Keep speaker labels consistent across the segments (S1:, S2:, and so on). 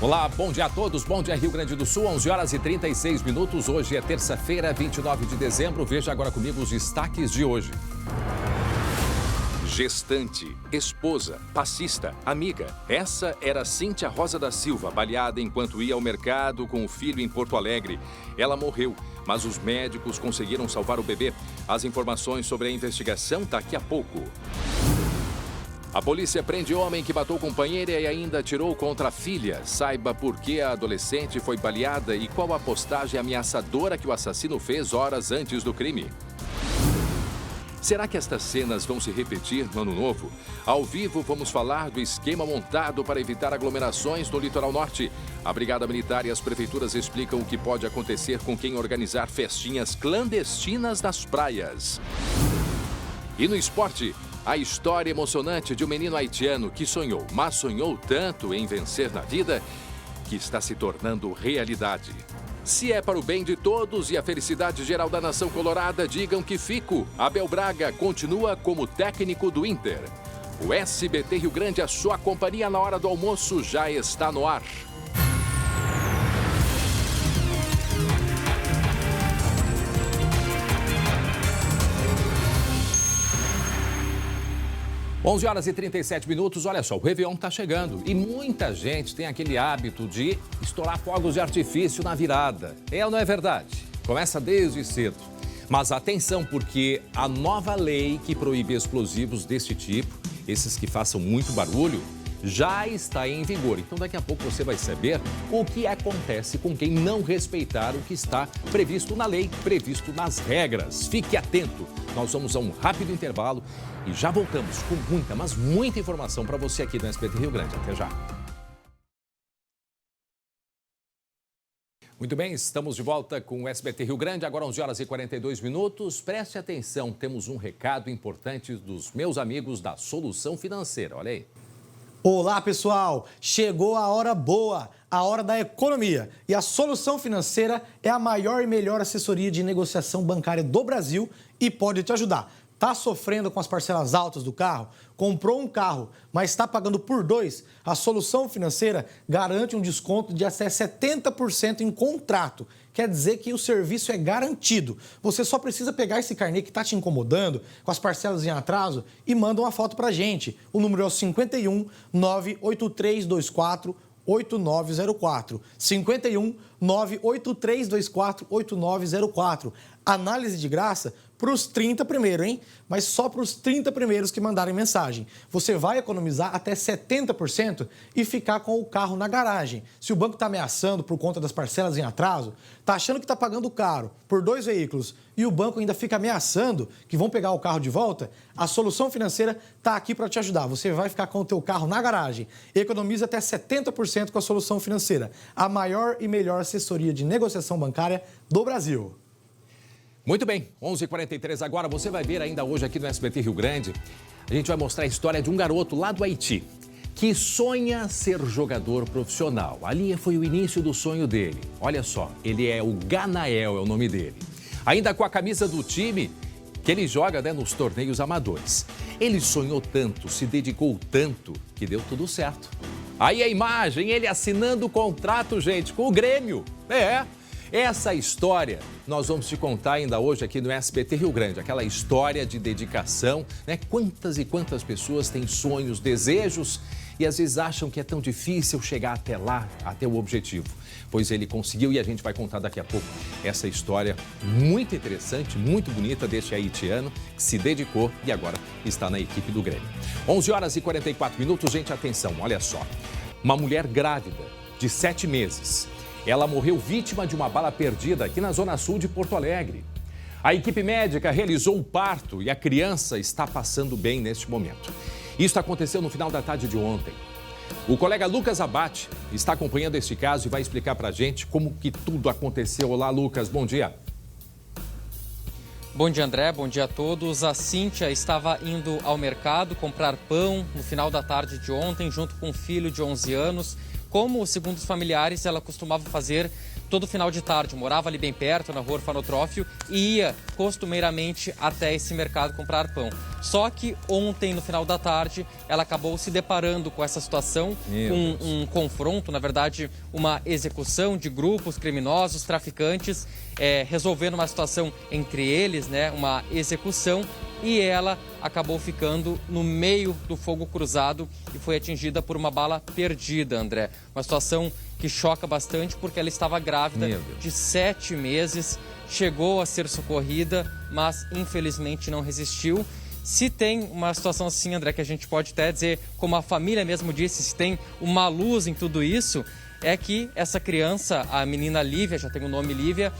S1: Olá, bom dia a todos, bom dia Rio Grande do Sul, 11 horas e 36 minutos. Hoje é terça-feira, 29 de dezembro. Veja agora comigo os destaques de hoje. Gestante, esposa, passista, amiga. Essa era Cíntia Rosa da Silva, baleada enquanto ia ao mercado com o filho em Porto Alegre. Ela morreu, mas os médicos conseguiram salvar o bebê. As informações sobre a investigação daqui a pouco. A polícia prende homem que matou companheira e ainda atirou contra a filha. Saiba por que a adolescente foi baleada e qual a postagem ameaçadora que o assassino fez horas antes do crime. Será que estas cenas vão se repetir no Ano Novo? Ao vivo, vamos falar do esquema montado para evitar aglomerações no litoral norte. A Brigada Militar e as prefeituras explicam o que pode acontecer com quem organizar festinhas clandestinas nas praias. E no esporte, a história emocionante de um menino haitiano que sonhou, mas sonhou tanto em vencer na vida, que está se tornando realidade. Se é para o bem de todos e a felicidade geral da nação colorada, digam que fico. Abel Braga continua como técnico do Inter. O SBT Rio Grande, a sua companhia na hora do almoço, já está no ar. Onze horas e 37 minutos, olha só, o Réveillon está chegando e muita gente tem aquele hábito de estourar fogos de artifício na virada. É ou não é verdade? Começa desde cedo. Mas atenção, porque a nova lei que proíbe explosivos desse tipo, esses que façam muito barulho, já está em vigor. Então daqui a pouco você vai saber o que acontece com quem não respeitar o que está previsto na lei, previsto nas regras. Fique atento. Nós vamos a um rápido intervalo e já voltamos com muita, mas muita informação para você aqui no SBT Rio Grande. Até já. Muito bem, estamos de volta com o SBT Rio Grande, agora 11 horas e 42 minutos. Preste atenção, temos um recado importante dos meus amigos da Solução Financeira. Olha aí.
S2: Olá, pessoal! Chegou a hora boa, a hora da economia. E a Solução Financeira é a maior e melhor assessoria de negociação bancária do Brasil e pode te ajudar. Está sofrendo com as parcelas altas do carro? Comprou um carro, mas está pagando por dois? A Solução Financeira garante um desconto de até 70% em contrato. Quer dizer que o serviço é garantido. Você só precisa pegar esse carnê que está te incomodando, com as parcelas em atraso, e manda uma foto para a gente. O número é o 51 98324 8904. 51 98324 8904. Análise de graça para os 30 primeiros, hein? Mas só para os 30 primeiros que mandarem mensagem. Você vai economizar até 70% e ficar com o carro na garagem. Se o banco está ameaçando por conta das parcelas em atraso, está achando que está pagando caro por dois veículos e o banco ainda fica ameaçando que vão pegar o carro de volta, a Solução Financeira está aqui para te ajudar. Você vai ficar com o teu carro na garagem. Economiza até 70% com a Solução Financeira, a maior e melhor assessoria de negociação bancária do Brasil.
S1: Muito bem, 11h43 agora, você vai ver ainda hoje aqui no SBT Rio Grande, a gente vai mostrar a história de um garoto lá do Haiti, que sonha ser jogador profissional. Ali foi o início do sonho dele. Olha só, ele é o Ganael, é o nome dele. Ainda com a camisa do time que ele joga, nos torneios amadores. Ele sonhou tanto, se dedicou tanto, que deu tudo certo. Aí a imagem, ele assinando o contrato, gente, com o Grêmio. Essa história nós vamos te contar ainda hoje aqui no SBT Rio Grande. Aquela história de dedicação, Quantas e quantas pessoas têm sonhos, desejos e às vezes acham que é tão difícil chegar até lá, até o objetivo. Pois ele conseguiu e a gente vai contar daqui a pouco essa história muito interessante, muito bonita deste haitiano que se dedicou e agora está na equipe do Grêmio. 11 horas e 44 minutos, gente, atenção, olha só. Uma mulher grávida de 7 meses. Ela morreu vítima de uma bala perdida aqui na zona sul de Porto Alegre. A equipe médica realizou o parto e a criança está passando bem neste momento. Isso aconteceu no final da tarde de ontem. O colega Lucas Abate está acompanhando este caso e vai explicar para a gente como que tudo aconteceu. Olá, Lucas, bom dia.
S3: Bom dia, André. Bom dia a todos. A Cíntia estava indo ao mercado comprar pão no final da tarde de ontem, junto com um filho de 11 anos. Como, segundo os familiares, ela costumava fazer todo final de tarde, morava ali bem perto, na rua Orfanotrófio, e ia costumeiramente até esse mercado comprar pão. Só que ontem, no final da tarde, ela acabou se deparando com essa situação, com um confronto, na verdade, uma execução de grupos criminosos, traficantes, resolvendo uma situação entre eles, né, uma execução, e ela acabou ficando no meio do fogo cruzado e foi atingida por uma bala perdida, André. Uma situação que choca bastante porque ela estava grávida de 7 meses, chegou a ser socorrida, mas infelizmente não resistiu. Se tem uma situação assim, André, que a gente pode até dizer, como a família mesmo disse, se tem uma luz em tudo isso, é que essa criança, a menina Lívia, já tem o nome Lívia,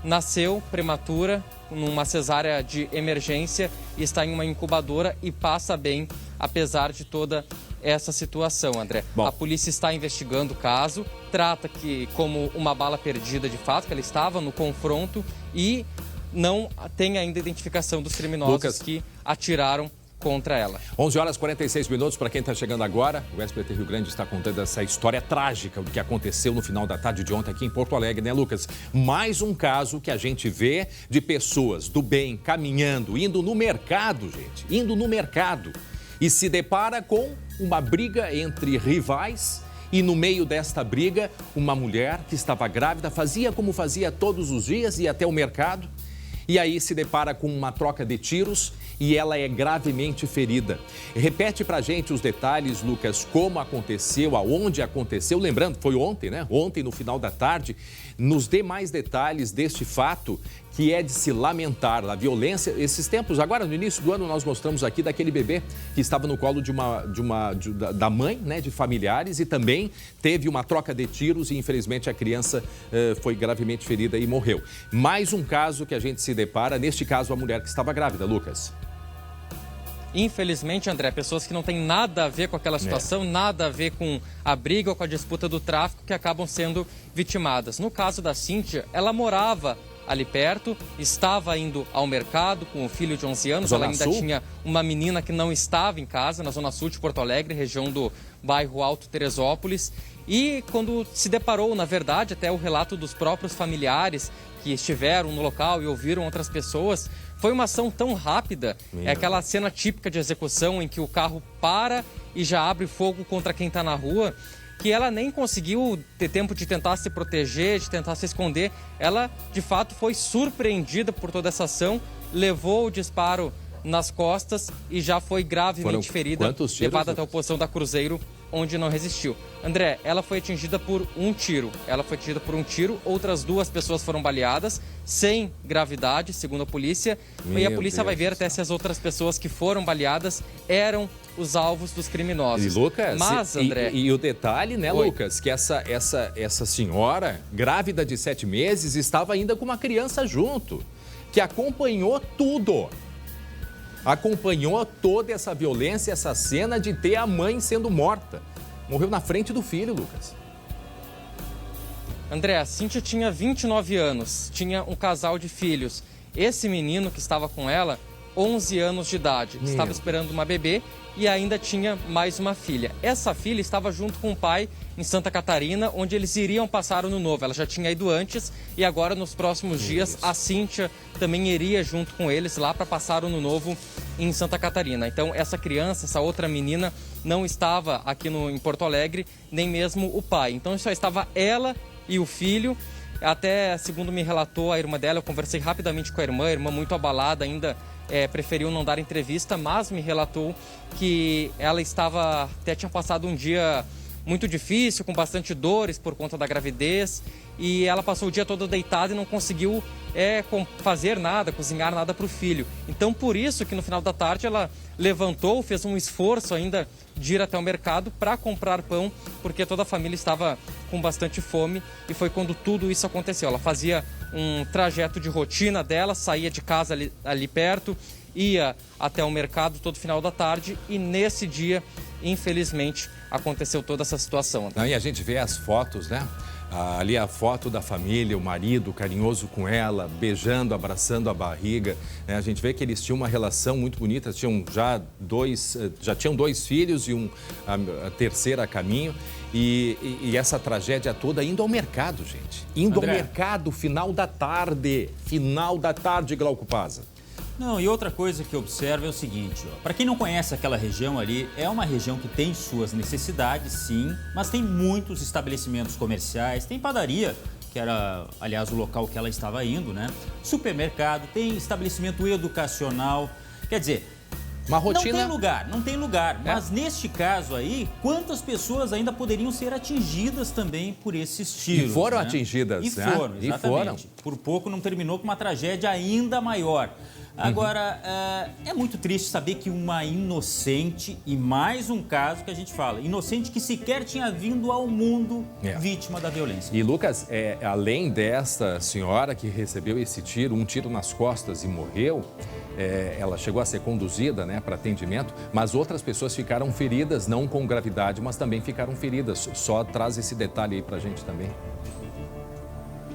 S3: nasceu prematura, numa cesárea de emergência, e está em uma incubadora e passa bem, apesar de toda essa situação, André. Bom, a polícia está investigando o caso, trata que como uma bala perdida de fato, que ela estava no confronto, e não tem ainda identificação dos criminosos que atiraram contra ela.
S1: 11h46 para quem está chegando agora. O SBT Rio Grande está contando essa história trágica do que aconteceu no final da tarde de ontem aqui em Porto Alegre, né, Lucas? Mais um caso que a gente vê de pessoas do bem caminhando, indo no mercado, gente, indo no mercado, e se depara com uma briga entre rivais. E no meio desta briga, uma mulher que estava grávida, fazia como fazia todos os dias, ia até o mercado, e aí se depara com uma troca de tiros e ela é gravemente ferida. Repete pra gente os detalhes, Lucas, como aconteceu, aonde aconteceu. Lembrando, foi ontem, né? Ontem, no final da tarde. Nos dê mais detalhes deste fato que é de se lamentar. A violência, esses tempos, agora no início do ano, nós mostramos aqui daquele bebê que estava no colo da mãe, né? De familiares, e também teve uma troca de tiros e infelizmente a criança foi gravemente ferida e morreu. Mais um caso que a gente se depara, neste caso a mulher que estava grávida, Lucas.
S3: Infelizmente, André, pessoas que não têm nada a ver com aquela situação, nada a ver com a briga ou com a disputa do tráfico, que acabam sendo vitimadas. No caso da Cíntia, ela morava ali perto, estava indo ao mercado com o filho de 11 anos, ela ainda tinha uma menina que não estava em casa, na Zona Sul de Porto Alegre, região do bairro Alto Teresópolis. E quando se deparou, na verdade, até o relato dos próprios familiares que estiveram no local e ouviram outras pessoas, foi uma ação tão rápida, é aquela cena típica de execução em que o carro para e já abre fogo contra quem está na rua, que ela nem conseguiu ter tempo de tentar se proteger, de tentar se esconder. Ela, de fato, foi surpreendida por toda essa ação, levou o disparo nas costas e já foi gravemente ferida, levada até o posto da Cruzeiro, onde não resistiu. André, ela foi atingida por um tiro. Outras 2 pessoas foram baleadas, sem gravidade, segundo a polícia. E a polícia vai ver até se as outras pessoas que foram baleadas eram os alvos dos criminosos.
S1: E, Lucas,
S3: mas, André...
S1: e o detalhe, né, Lucas, que essa senhora, grávida de 7 meses, estava ainda com uma criança junto, que acompanhou tudo. Acompanhou toda essa violência, essa cena de ter a mãe sendo morta. Morreu na frente do filho, Lucas.
S3: André, a Cíntia tinha 29 anos, tinha um casal de filhos. Esse menino que estava com ela, 11 anos de idade, estava esperando uma bebê e ainda tinha mais uma filha. Essa filha estava junto com o pai em Santa Catarina, onde eles iriam passar o Ano Novo. Ela já tinha ido antes e agora, nos próximos dias, a Cíntia também iria junto com eles lá para passar o Ano Novo em Santa Catarina. Então, essa criança, essa outra menina, não estava aqui em Porto Alegre, nem mesmo o pai. Então, só estava ela e o filho. Até, segundo me relatou a irmã dela, eu conversei rapidamente com a irmã muito abalada ainda, preferiu não dar entrevista, mas me relatou que ela até tinha passado um dia muito difícil, com bastante dores por conta da gravidez, e ela passou o dia todo deitada e não conseguiu fazer nada, cozinhar nada para o filho. Então, por isso que no final da tarde ela levantou, fez um esforço ainda de ir até o mercado para comprar pão, porque toda a família estava com bastante fome, e foi quando tudo isso aconteceu. Ela fazia um trajeto de rotina dela, saía de casa ali perto, ia até o mercado todo final da tarde, e nesse dia, infelizmente, aconteceu toda essa situação.
S1: E a gente vê as fotos, né? Ali a foto da família, o marido carinhoso com ela, beijando, abraçando a barriga. A gente vê que eles tinham uma relação muito bonita, já tinham 2 filhos e a terceira a caminho. E essa tragédia toda indo ao mercado, gente. Indo ao mercado, final da tarde, Glauco Pazza.
S4: Não, e outra coisa que eu observo é o seguinte, para quem não conhece aquela região ali, é uma região que tem suas necessidades, sim, mas tem muitos estabelecimentos comerciais, tem padaria, que era, aliás, o local que ela estava indo, né? Supermercado, tem estabelecimento educacional, quer dizer...
S1: Uma rotina...
S4: Não tem lugar. Mas neste caso aí, quantas pessoas ainda poderiam ser atingidas também por esses tiros?
S1: E foram
S4: né?
S1: atingidas,
S4: E
S1: né?
S4: foram, exatamente. Por pouco não terminou com uma tragédia ainda maior. Agora, é muito triste saber que uma inocente, e mais um caso que a gente fala, inocente que sequer tinha vindo ao mundo vítima da violência.
S1: E, Lucas, além desta senhora que recebeu esse tiro, um tiro nas costas e morreu, ela chegou a ser conduzida, né, para atendimento, mas outras pessoas ficaram feridas, não com gravidade, mas também ficaram feridas. Só traz esse detalhe aí pra gente também.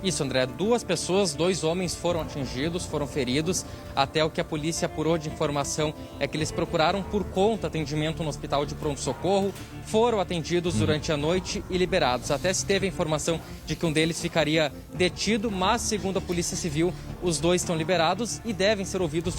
S3: Isso, André. 2 pessoas, 2 homens foram atingidos, foram feridos. Até o que a polícia apurou de informação é que eles procuraram por conta atendimento no hospital de pronto-socorro, foram atendidos durante a noite e liberados. Até se teve a informação de que um deles ficaria detido, mas, segundo a Polícia Civil, os 2 estão liberados e devem ser ouvidos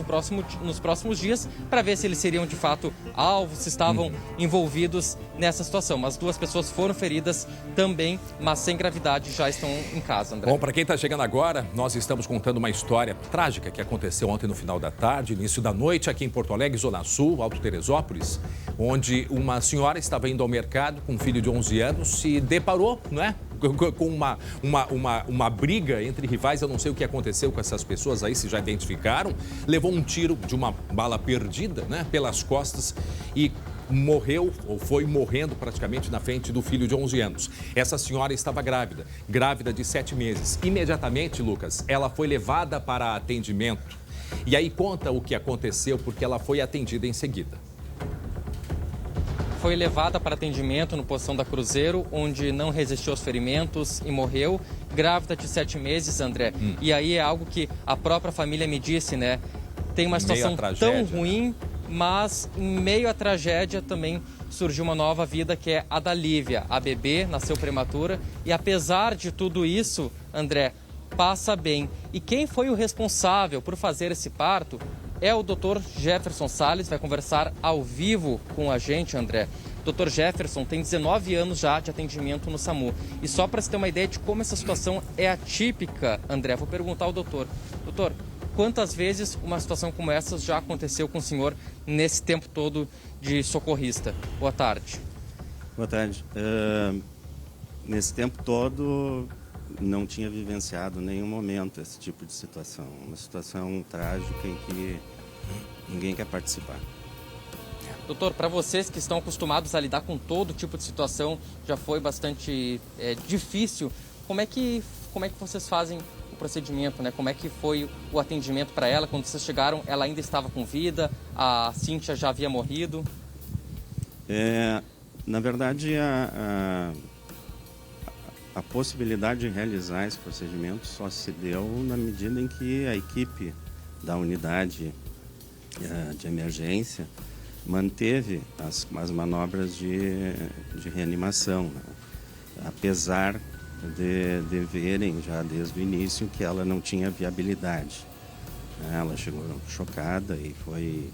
S3: nos próximos dias para ver se eles seriam, de fato, alvos, se estavam envolvidos nessa situação. Mas 2 pessoas foram feridas também, mas sem gravidade, já estão em casa, André.
S1: Bom, para quem está chegando agora, nós estamos contando uma história trágica que aconteceu ontem no final da tarde, início da noite, aqui em Porto Alegre, Zona Sul, Alto Teresópolis, onde uma senhora estava indo ao mercado com um filho de 11 anos, se deparou, não é? Com uma briga entre rivais. Eu não sei o que aconteceu com essas pessoas aí, se já identificaram. Levou um tiro de uma bala perdida, né, pelas costas e morreu, ou foi morrendo praticamente na frente do filho de 11 anos. Essa senhora estava grávida de 7 meses. Imediatamente, Lucas, ela foi levada para atendimento. E aí conta o que aconteceu, porque ela foi atendida em seguida.
S3: Foi levada para atendimento no Poção da Cruzeiro, onde não resistiu aos ferimentos e morreu, grávida de 7 meses, André. E aí é algo que a própria família me disse, né? Tem uma situação tão ruim, mas em meio à tragédia também surgiu uma nova vida, que é a da Lívia. A bebê nasceu prematura e, apesar de tudo isso, André, passa bem. E quem foi o responsável por fazer esse parto é o Dr. Jefferson Salles, vai conversar ao vivo com a gente, André. Dr. Jefferson tem 19 anos já de atendimento no SAMU. E só para se ter uma ideia de como essa situação é atípica, André, vou perguntar ao doutor. Doutor, quantas vezes uma situação como essa já aconteceu com o senhor nesse tempo todo de socorrista? Boa tarde.
S5: Boa tarde. Nesse tempo todo, não tinha vivenciado em nenhum momento esse tipo de situação. Uma situação trágica em que ninguém quer participar.
S3: Doutor, para vocês que estão acostumados a lidar com todo tipo de situação, já foi bastante difícil. Como é que vocês fazem o procedimento, né? Como é que foi o atendimento para ela? Quando vocês chegaram, ela ainda estava com vida? A Cíntia já havia morrido?
S5: Na verdade, a possibilidade de realizar esse procedimento só se deu na medida em que a equipe da unidade de emergência manteve as manobras de reanimação, né? Apesar de verem já desde o início que ela não tinha viabilidade. Ela chegou chocada e foi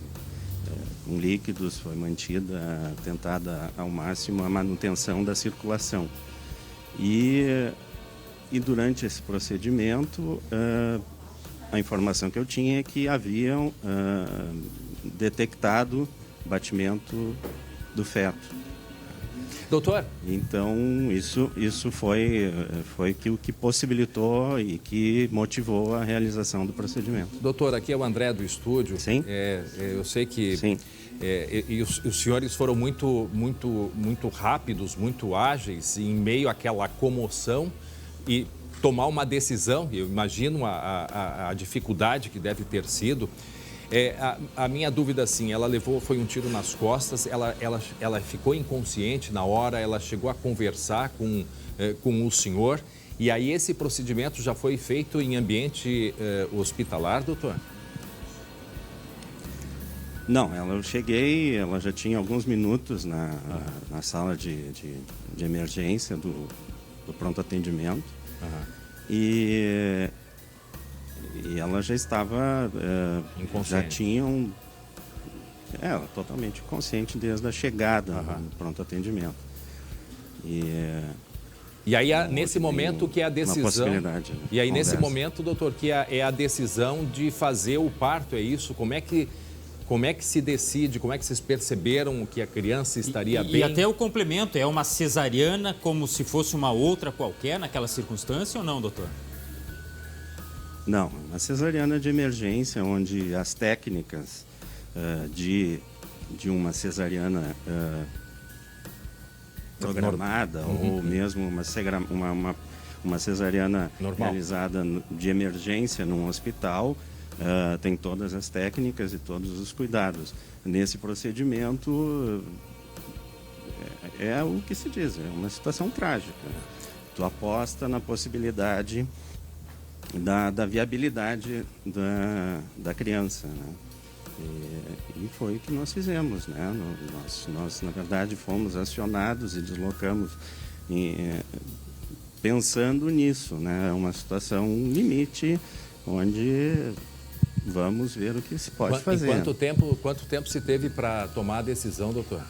S5: com líquidos, foi mantida, tentada ao máximo a manutenção da circulação. E durante esse procedimento, a informação que eu tinha é que haviam detectado batimento do feto.
S1: Doutor?
S5: Então, isso foi o que possibilitou e que motivou a realização do procedimento.
S1: Doutor, aqui é o André do estúdio.
S5: Sim.
S1: Eu sei que...
S5: Sim.
S1: E os senhores foram muito rápidos, muito ágeis em meio àquela comoção e tomar uma decisão. Eu imagino a dificuldade que deve ter sido. A minha dúvida, assim, ela foi um tiro nas costas, ela ficou inconsciente na hora, ela chegou a conversar com o senhor, e aí esse procedimento já foi feito em ambiente hospitalar, doutor?
S5: Não, eu cheguei, ela já tinha alguns minutos na sala de emergência do pronto atendimento. E ela já estava, já tinha ela totalmente consciente desde a chegada no pronto atendimento.
S1: E aí, nesse momento que é a decisão... E aí, nesse momento, doutor, que é a decisão de fazer o parto, é isso? Como é que se decide, como é que vocês perceberam que a criança estaria bem?
S4: E até o complemento, é uma cesariana como se fosse uma outra qualquer naquela circunstância ou não, doutor?
S5: Não, uma cesariana de emergência, onde as técnicas de uma cesariana programada ou mesmo uma cesariana
S1: normal,
S5: realizada de emergência num hospital, tem todas as técnicas e todos os cuidados. Nesse procedimento, é o que se diz, é uma situação trágica. Tu aposta na possibilidade da viabilidade da criança, né? E foi o que nós fizemos, né? Nós, na verdade, fomos acionados e deslocamos pensando nisso, né? É uma situação limite, onde vamos ver o que se pode fazer.
S1: Quanto tempo se teve para tomar a decisão, doutor?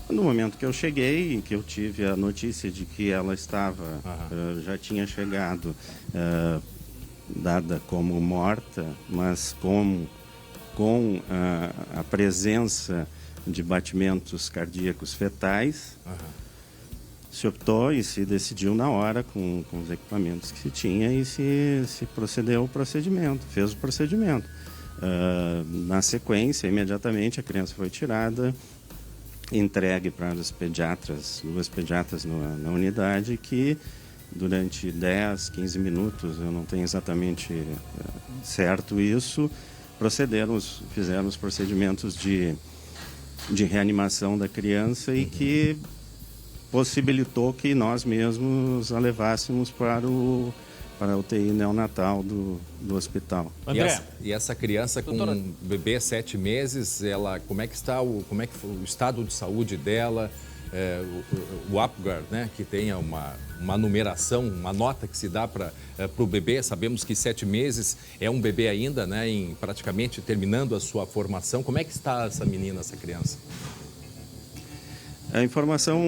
S5: No momento que eu cheguei, que eu tive a notícia de que ela estava, já tinha chegado, dada como morta, mas com a presença de batimentos cardíacos fetais, se optou e se decidiu na hora, com os equipamentos que se tinha, e se procedeu ao procedimento, fez o procedimento. Na sequência, imediatamente, a criança foi tirada, entregue para os pediatras, 2 pediatras na unidade, que durante 10, 15 minutos, eu não tenho exatamente certo isso, fizeram os procedimentos de reanimação da criança e que possibilitou que nós mesmos a levássemos para a UTI neonatal do hospital.
S1: André, e essa criança com um bebê 7 meses, como é que foi o estado de saúde dela? O Apgar, né, que tenha uma numeração, uma nota que se dá para o bebê. Sabemos que 7 meses é um bebê ainda, né, praticamente terminando a sua formação. Como é que está essa menina, essa criança?
S5: A informação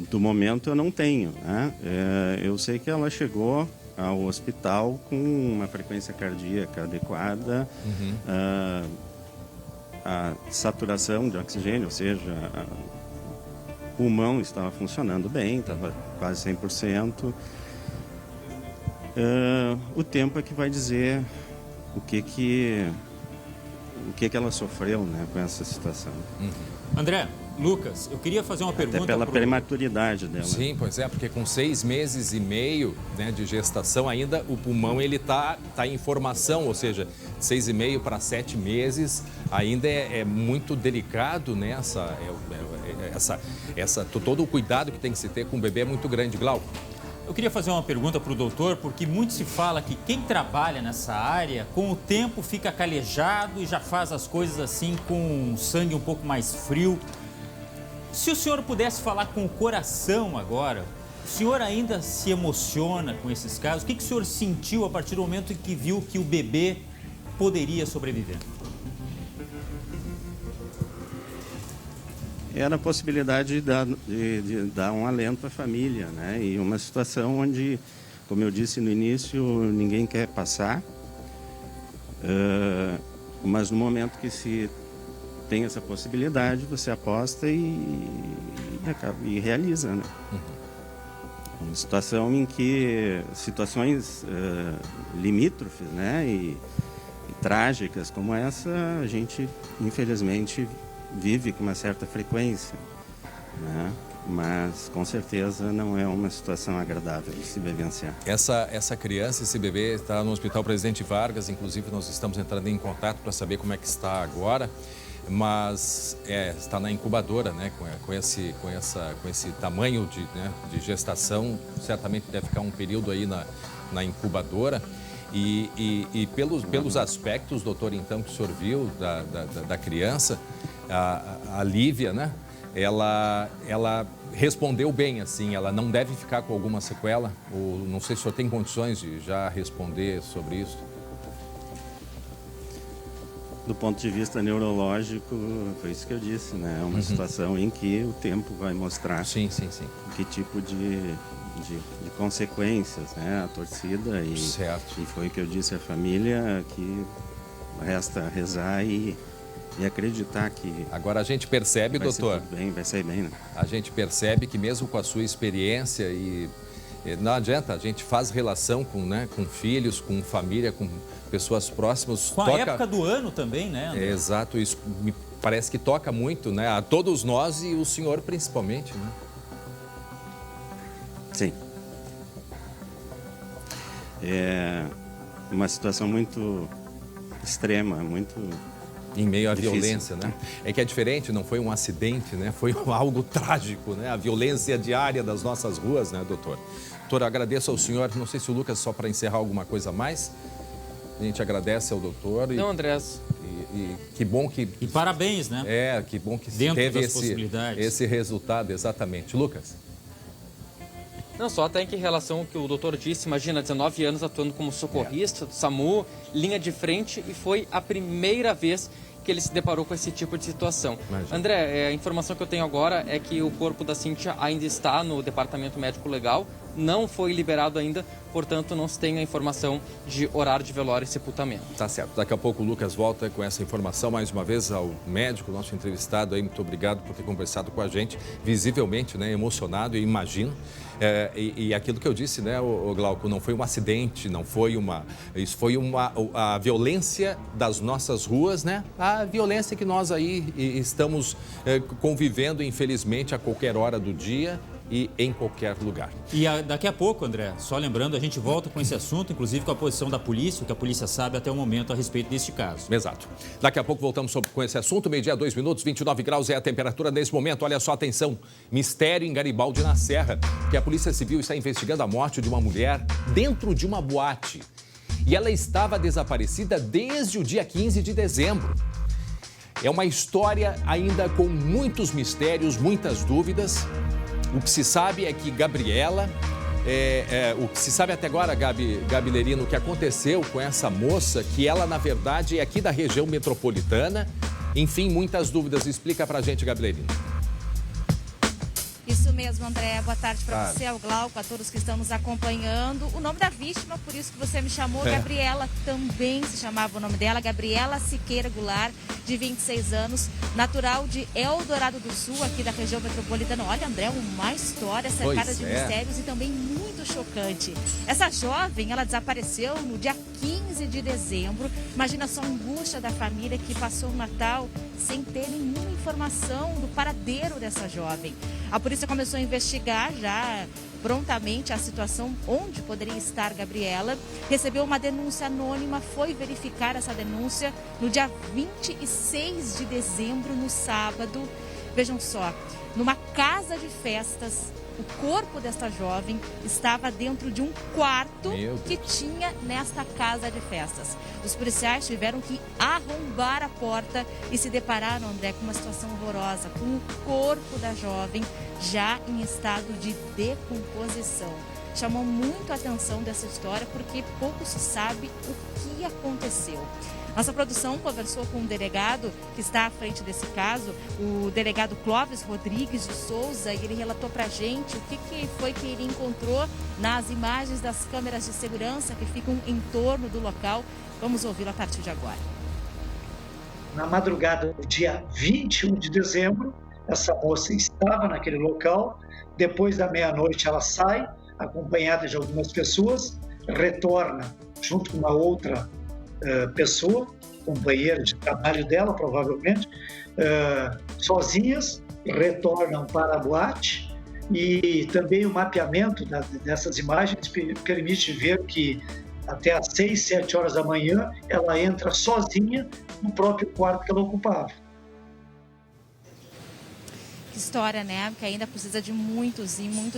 S5: do momento eu não tenho, né? Eu sei que ela chegou ao hospital com uma frequência cardíaca adequada, a saturação de oxigênio, ou seja, o pulmão estava funcionando bem, estava quase 100%. O tempo é que vai dizer o que ela sofreu, né, com essa situação.
S4: André, Lucas, eu queria fazer uma pergunta...
S5: Até pela prematuridade dela.
S1: Sim, pois é, porque com 6 meses e meio, né, de gestação, ainda o pulmão ele tá em formação, ou seja, 6,5 para 7 meses, ainda é muito delicado, né? Todo o cuidado que tem que se ter com o bebê é muito grande. Glauco?
S4: Eu queria fazer uma pergunta para o doutor, porque muito se fala que quem trabalha nessa área, com o tempo fica calejado e já faz as coisas assim com sangue um pouco mais frio. Se o senhor pudesse falar com o coração agora, o senhor ainda se emociona com esses casos? O que o senhor sentiu a partir do momento em que viu que o bebê poderia sobreviver?
S5: Era a possibilidade de dar um alento à família, né? E uma situação onde, como eu disse no início, ninguém quer passar, mas no momento que se tem essa possibilidade, você aposta e realiza, né? Uma situação em que situações limítrofes, né, e trágicas como essa, a gente, infelizmente, vive com uma certa frequência, né? mas com certeza não é uma situação agradável de se vivenciar.
S1: Essa criança, esse bebê, está no Hospital Presidente Vargas, inclusive nós estamos entrando em contato para saber como é que está agora, mas está na incubadora, né? Com esse tamanho de gestação, certamente deve ficar um período aí na incubadora. E pelos aspectos, doutor, então, que o senhor viu da criança, a Lívia, né? Ela respondeu bem, assim, ela não deve ficar com alguma sequela? Ou não sei se o senhor tem condições de já responder sobre isso?
S5: Do ponto de vista neurológico, foi isso que eu disse, né? É uma situação em que o tempo vai mostrar
S1: sim.
S5: que tipo de consequências, né? A torcida
S1: certo.
S5: E foi o que eu disse à família, que resta rezar e acreditar que...
S1: Agora a gente percebe, doutor...
S5: Vai sair bem, né?
S1: A gente percebe que mesmo com a sua experiência não adianta, a gente faz relação com filhos, com família, com pessoas próximas.
S4: Com a época do ano também, né, André?
S1: Exato, isso me parece que toca muito, né? A todos nós e o senhor principalmente, né?
S5: Sim. É uma situação muito extrema, muito...
S1: Em meio à
S5: difícil.
S1: Violência, né? É que é diferente, não foi um acidente, né? Foi algo trágico, né? A violência diária das nossas ruas, né, doutor? Doutor, agradeço ao senhor, não sei se o Lucas, só para encerrar alguma coisa a mais, a gente agradece ao doutor.
S3: Não, Andrés.
S1: E que bom que...
S4: E parabéns, né?
S1: Que bom que
S4: dentro
S1: teve
S4: das possibilidades.
S1: esse resultado, exatamente. Lucas?
S3: Não, só até em relação ao que o doutor disse, imagina, 19 anos atuando como socorrista do SAMU, linha de frente, e foi a primeira vez que ele se deparou com esse tipo de situação.
S1: Imagina.
S3: André, a informação que eu tenho agora é que o corpo da Cíntia ainda está no Departamento Médico Legal, não foi liberado ainda, portanto não se tem a informação de horário de velório e sepultamento.
S1: Tá certo. Daqui a pouco o Lucas volta com essa informação mais uma vez ao médico, nosso entrevistado aí. Muito obrigado por ter conversado com a gente, visivelmente, né, emocionado, eu imagino. E aquilo que eu disse, né, o Glauco, não foi um acidente, não foi isso foi a violência das nossas ruas, né? A violência que nós aí estamos convivendo, infelizmente, a qualquer hora do dia e em qualquer lugar.
S4: E daqui a pouco, André, só lembrando, a gente volta com esse assunto, inclusive com a posição da polícia, o que a polícia sabe até o momento a respeito deste caso.
S1: Exato. Daqui a pouco voltamos com esse assunto, 12h, 2 minutos, 29 graus é a temperatura nesse momento. Olha só, atenção, mistério em Garibaldi, na Serra, que a Polícia Civil está investigando a morte de uma mulher dentro de uma boate. E ela estava desaparecida desde o dia 15 de dezembro. É uma história ainda com muitos mistérios, muitas dúvidas. O que se sabe é que Gabriela, o que se sabe até agora, Gabi Lerino, o que aconteceu com essa moça, que ela, na verdade, é aqui da região metropolitana. Enfim, muitas dúvidas. Explica pra gente, Gabi Lerino.
S6: Isso mesmo, André. Boa tarde para você, ao Glauco, a todos que estão nos acompanhando. O nome da vítima, por isso que você me chamou, Gabriela, também se chamava o nome dela, Gabriela Siqueira Goulart, de 26 anos, natural de Eldorado do Sul, aqui da região metropolitana. Olha, André, uma história cercada de mistérios e também muito chocante. Essa jovem, ela desapareceu no dia 15 de dezembro. Imagina só a angústia da família que passou o Natal sem ter nenhuma informação do paradeiro dessa jovem. A polícia começou a investigar já prontamente a situação onde poderia estar Gabriela. Recebeu uma denúncia anônima, foi verificar essa denúncia no dia 26 de dezembro, no sábado. Vejam só, numa casa de festas, o corpo desta jovem estava dentro de um quarto que tinha nesta casa de festas. Os policiais tiveram que arrombar a porta e se depararam, André, com uma situação horrorosa, com o corpo da jovem já em estado de decomposição. Chamou muito a atenção dessa história porque pouco se sabe o que aconteceu. Nossa produção conversou com um delegado que está à frente desse caso, o delegado Clóvis Rodrigues de Souza, e ele relatou para a gente o que foi que ele encontrou nas imagens das câmeras de segurança que ficam em torno do local. Vamos ouvi-lo a partir de agora.
S7: Na madrugada do dia 21 de dezembro, essa moça estava naquele local. Depois da meia-noite ela sai, acompanhada de algumas pessoas, retorna junto com uma outra pessoa, companheira de trabalho dela, provavelmente, sozinhas, retornam para a boate. e também o mapeamento dessas imagens permite ver que até às 6, 7 horas da manhã ela entra sozinha no próprio quarto que ela ocupava.
S6: Que história, né? Que ainda precisa de muitas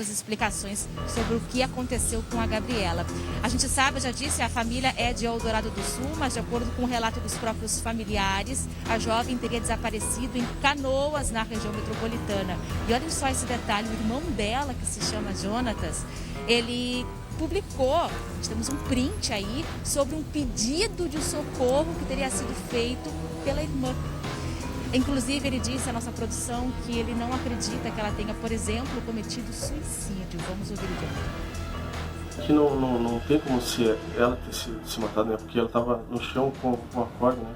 S6: explicações sobre o que aconteceu com a Gabriela. A gente sabe, eu já disse, a família é de Eldorado do Sul, mas de acordo com o relato dos próprios familiares, a jovem teria desaparecido em Canoas, na região metropolitana. E olhem só esse detalhe, o irmão dela, que se chama Jonatas, ele publicou, temos um print aí, sobre um pedido de socorro que teria sido feito pela irmã. Inclusive, ele disse à nossa produção que ele não acredita que ela tenha, por exemplo, cometido suicídio. Vamos ouvir o que
S8: aqui não tem como ser ela ter se matado, né? Porque ela estava no chão com a corda, né?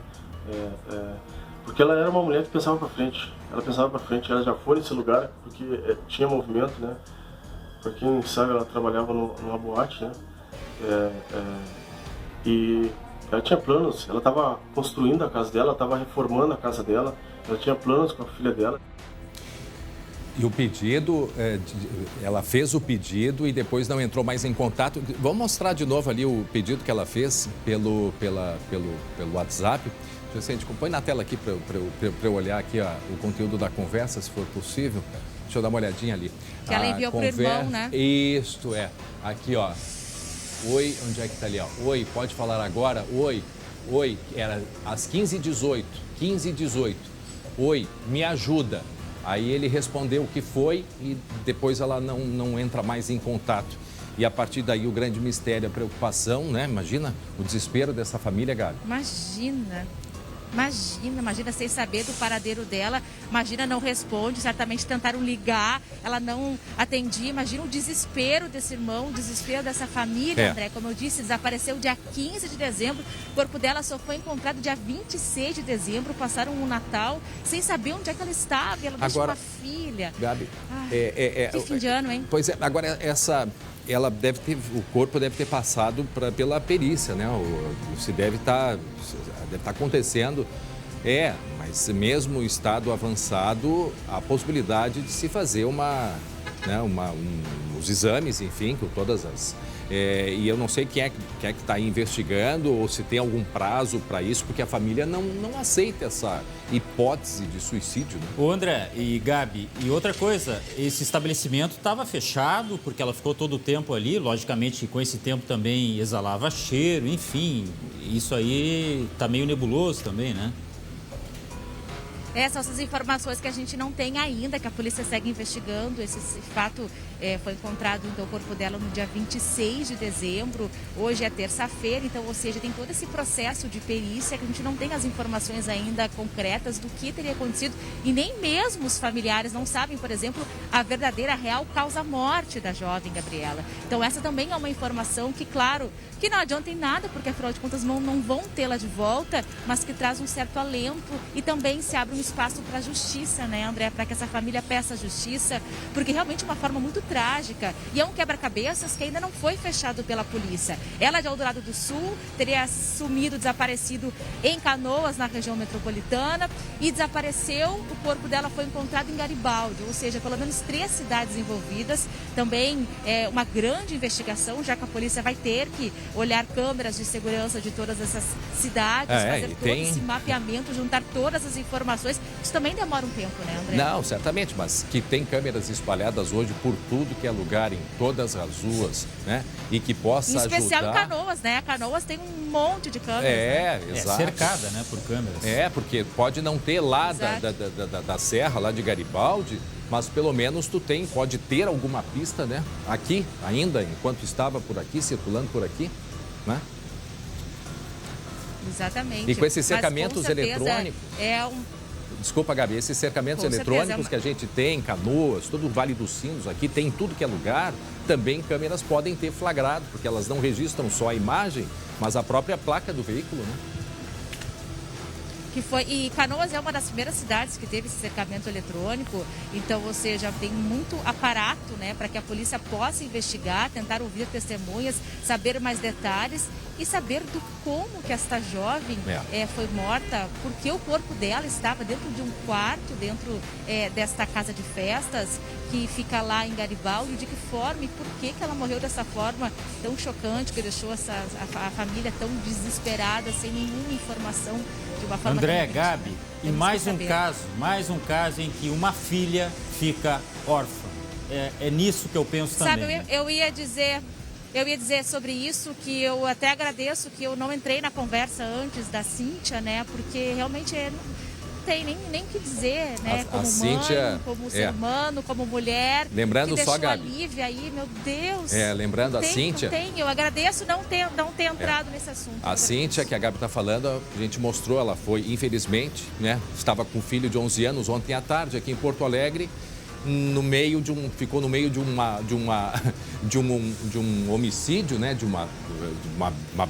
S8: Porque ela era uma mulher que pensava para frente. Ela pensava para frente, ela já foi nesse lugar porque tinha movimento, né? Para quem sabe, ela trabalhava numa boate, né? E ela tinha planos, ela estava construindo a casa dela, estava reformando a casa dela, ela tinha planos com a filha dela.
S1: E o pedido, ela fez o pedido e depois não entrou mais em contato. Vamos mostrar de novo ali o pedido que ela fez pelo WhatsApp. A gente põe na tela aqui para eu olhar aqui o conteúdo da conversa, se for possível. Deixa eu dar uma olhadinha ali.
S6: Que ela enviou para o irmão, né?
S1: Isto é. Aqui, ó. Oi, onde é que tá ali, ó? Oi, pode falar agora? Oi, era às 15h18. Oi, me ajuda. Aí ele respondeu o que foi e depois ela não entra mais em contato. E a partir daí o grande mistério, a preocupação, né? Imagina o desespero dessa família, Gabi.
S6: Imagina sem saber do paradeiro dela, imagina não responde, certamente tentaram ligar, ela não atendia, imagina o desespero desse irmão, o desespero dessa família, André, como eu disse, desapareceu dia 15 de dezembro, o corpo dela só foi encontrado dia 26 de dezembro, passaram um Natal sem saber onde é que ela estava, ela deixou uma filha.
S1: Gabi,
S6: que fim de ano, hein?
S1: Pois é, agora o corpo deve ter passado pela perícia, né? Se deve estar acontecendo. Mas mesmo o estado avançado, a possibilidade de se fazer os exames, enfim, com todas as... e eu não sei quem é que está investigando ou se tem algum prazo para isso, porque a família não aceita essa hipótese de suicídio. Né?
S4: Ô André e Gabi, e outra coisa, esse estabelecimento estava fechado porque ela ficou todo o tempo ali, logicamente com esse tempo também exalava cheiro, enfim, isso aí está meio nebuloso também, né?
S6: São essas informações que a gente não tem ainda, que a polícia segue investigando. Esse fato foi encontrado, então, o corpo dela no dia 26 de dezembro. Hoje é terça-feira, então, ou seja, tem todo esse processo de perícia que a gente não tem as informações ainda concretas do que teria acontecido. E nem mesmo os familiares não sabem, por exemplo, a verdadeira, real causa-morte da jovem Gabriela. Então, essa também é uma informação que, claro, que não adianta em nada, porque, afinal de contas, não vão tê-la de volta, mas que traz um certo alento e também se abre um espaço para a justiça, né, André? Para que essa família peça justiça, porque realmente é uma forma muito trágica e é um quebra-cabeças que ainda não foi fechado pela polícia. Ela é de Eldorado do Sul, teria desaparecido em Canoas, na região metropolitana, e desapareceu, o corpo dela foi encontrado em Garibaldi, ou seja, pelo menos 3 cidades envolvidas. Também é uma grande investigação, já que a polícia vai ter que olhar câmeras de segurança de todas essas cidades, fazer todo esse mapeamento, juntar todas as informações. Isso também demora um tempo, né, André?
S1: Não, certamente, mas que tem câmeras espalhadas hoje por tudo que é lugar, em todas as ruas, né? E que possa ajudar...
S6: Em especial em Canoas, né? Canoas tem um monte de câmeras.
S1: Exato.
S4: Cercada, né, por câmeras.
S1: Porque pode não ter lá da serra, lá de Garibaldi, mas pelo menos pode ter alguma pista, né? Aqui, ainda, enquanto estava por aqui, circulando por aqui, né?
S6: Exatamente.
S1: E com esses cercamentos eletrônicos... Desculpa, Gabi, esses cercamentos eletrônicos que a gente tem em Canoas, todo o Vale dos Sinos aqui, tem tudo que é lugar, também câmeras podem ter flagrado, porque elas não registram só a imagem, mas a própria placa do veículo, né?
S6: E Canoas é uma das primeiras cidades que teve esse cercamento eletrônico, então, ou seja, tem muito aparato, né, para que a polícia possa investigar, tentar ouvir testemunhas, saber mais detalhes e saber do como que esta jovem foi morta, porque o corpo dela estava dentro de um quarto, dentro desta casa de festas, que fica lá em Garibaldi, de que forma e por que ela morreu dessa forma tão chocante, que deixou a família tão desesperada, sem nenhuma informação, de uma forma
S4: André,
S6: tão
S4: Gabi, e mais um caso em que uma filha fica órfã. É nisso que eu penso também.
S6: Sabe, eu ia dizer sobre isso, que eu até agradeço que eu não entrei na conversa antes da Cíntia, né? Porque realmente não tem nem o que dizer, né? Como mãe,
S1: Cíntia,
S6: como ser humano, como mulher.
S1: Lembrando
S6: que
S1: só,
S6: deixou a
S1: Gabi.
S6: Lívia aí, meu Deus.
S1: Lembrando a Cíntia.
S6: Eu agradeço não ter entrado nesse assunto.
S1: A Cíntia, que a Gabi está falando, a gente mostrou, ela foi, infelizmente, né? Estava com um filho de 11 anos ontem à tarde aqui em Porto Alegre. Ficou no meio de um homicídio, né? De uma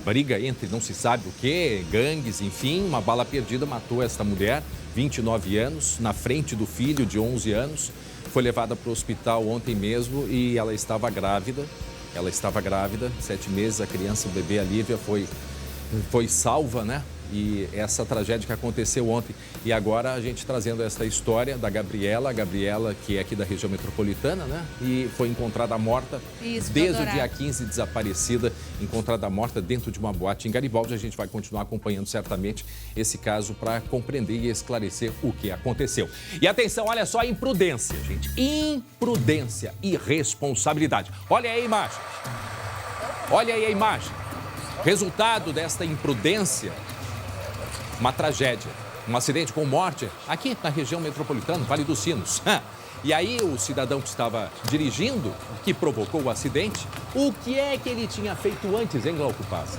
S1: briga entre não se sabe o que, gangues, enfim, uma bala perdida matou esta mulher, 29 anos, na frente do filho de 11 anos. Foi levada para o hospital ontem mesmo e ela estava grávida. 7 meses, a criança, o bebê, a Lívia, foi salva, né? E essa tragédia que aconteceu ontem. E agora a gente trazendo essa história da Gabriela, que é aqui da região metropolitana, né? E foi encontrada morta desde o dia 15, desaparecida, encontrada morta dentro de uma boate em Garibaldi. A gente vai continuar acompanhando certamente esse caso para compreender e esclarecer o que aconteceu. E atenção, olha só a imprudência, gente. Imprudência e irresponsabilidade. Olha aí a imagem. Olha aí a imagem. Resultado desta imprudência, uma tragédia, um acidente com morte aqui na região metropolitana, Vale dos Sinos. E aí o cidadão que estava dirigindo, que provocou o acidente, o que é que ele tinha feito antes, hein, Glauco Paz?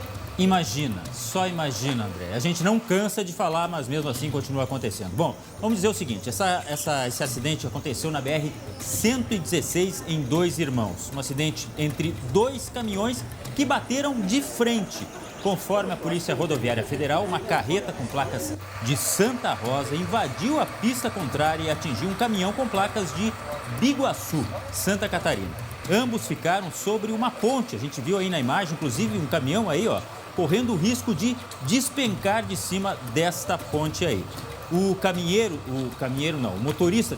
S4: Só imagina, André. A gente não cansa de falar, mas mesmo assim continua acontecendo. Bom, vamos dizer o seguinte, esse acidente aconteceu na BR-116 em Dois Irmãos. Um acidente entre dois caminhões que bateram de frente. Conforme a Polícia Rodoviária Federal, uma carreta com placas de Santa Rosa invadiu a pista contrária e atingiu um caminhão com placas de Biguaçu, Santa Catarina. Ambos ficaram sobre uma ponte. A gente viu aí na imagem, inclusive, um caminhão aí, ó, correndo o risco de despencar de cima desta ponte aí. O motorista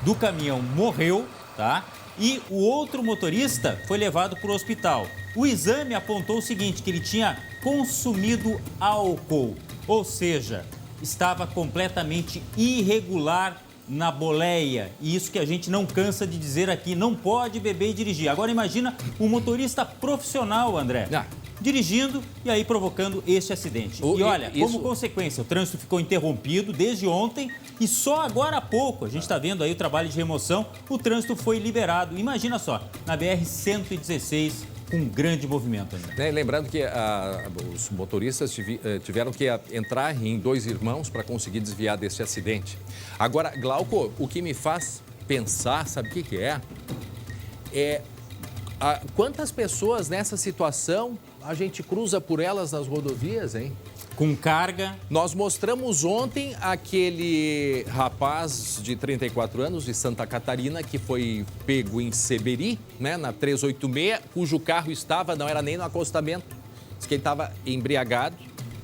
S4: do caminhão morreu, tá? E o outro motorista foi levado para o hospital. O exame apontou o seguinte, que ele tinha consumido álcool, ou seja, estava completamente irregular na boleia. E isso que a gente não cansa de dizer aqui, não pode beber e dirigir. Agora imagina um motorista profissional, André, dirigindo e aí provocando este acidente. E olha, como consequência, o trânsito ficou interrompido desde ontem e só agora há pouco, a gente está vendo aí o trabalho de remoção, o trânsito foi liberado. Imagina só, na BR-116, com um grande movimento, André.
S1: Lembrando que os motoristas tiveram que entrar em Dois Irmãos para conseguir desviar desse acidente. Agora, Glauco, o que me faz pensar, sabe o que é? Quantas pessoas nessa situação a gente cruza por elas nas rodovias, hein?
S4: Com carga.
S1: Nós mostramos ontem aquele rapaz de 34 anos de Santa Catarina que foi pego em Seberi, né, na 386, cujo carro não era nem no acostamento. Diz que ele estava embriagado,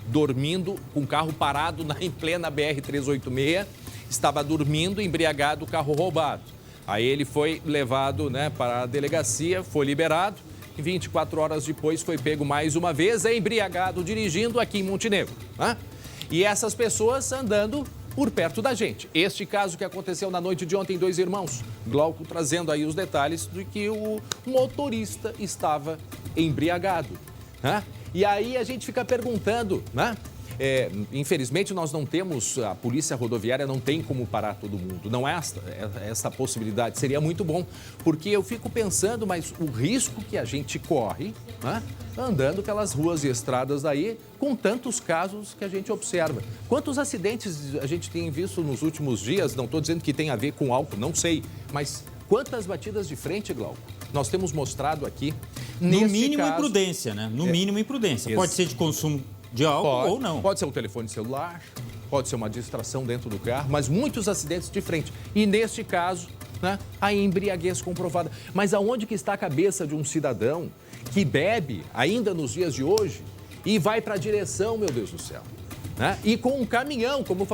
S1: dormindo, com o carro parado em plena BR-386, estava dormindo, embriagado, o carro roubado. Aí ele foi levado, né, para a delegacia, foi liberado. E 24 horas depois foi pego mais uma vez, embriagado, dirigindo aqui em Montenegro. Né? E essas pessoas andando por perto da gente. Este caso que aconteceu na noite de ontem em Dois Irmãos. Glauco trazendo aí os detalhes de que o motorista estava embriagado. Né? E aí a gente fica perguntando, né? Infelizmente nós não temos, a Polícia Rodoviária não tem como parar todo mundo, não é essa possibilidade, seria muito bom, porque eu fico pensando, mas o risco que a gente corre, né, andando pelas ruas e estradas daí, com tantos casos que a gente observa. Quantos acidentes a gente tem visto nos últimos dias, não estou dizendo que tem a ver com álcool, não sei, mas quantas batidas de frente, Glauco? Nós temos mostrado aqui.
S4: No mínimo imprudência, né? No mínimo imprudência. Pode ser de consumo de álcool ou não.
S1: Pode ser um telefone celular, pode ser uma distração dentro do carro, mas muitos acidentes de frente. E neste caso, né, a embriaguez comprovada. Mas aonde que está a cabeça de um cidadão que bebe, ainda nos dias de hoje, e vai para a direção, meu Deus do céu. Né? E com um caminhão, como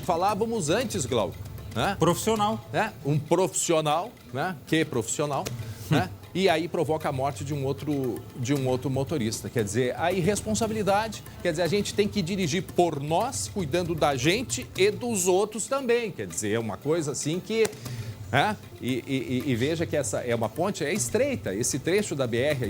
S1: falávamos antes, Glauco. Né?
S4: Profissional.
S1: Né? Um profissional, né? Que profissional, né? E aí provoca a morte de um outro motorista. Quer dizer, a irresponsabilidade, quer dizer, a gente tem que dirigir por nós, cuidando da gente e dos outros também. Quer dizer, é uma coisa assim que... E veja que essa é uma ponte, é estreita, esse trecho da BR,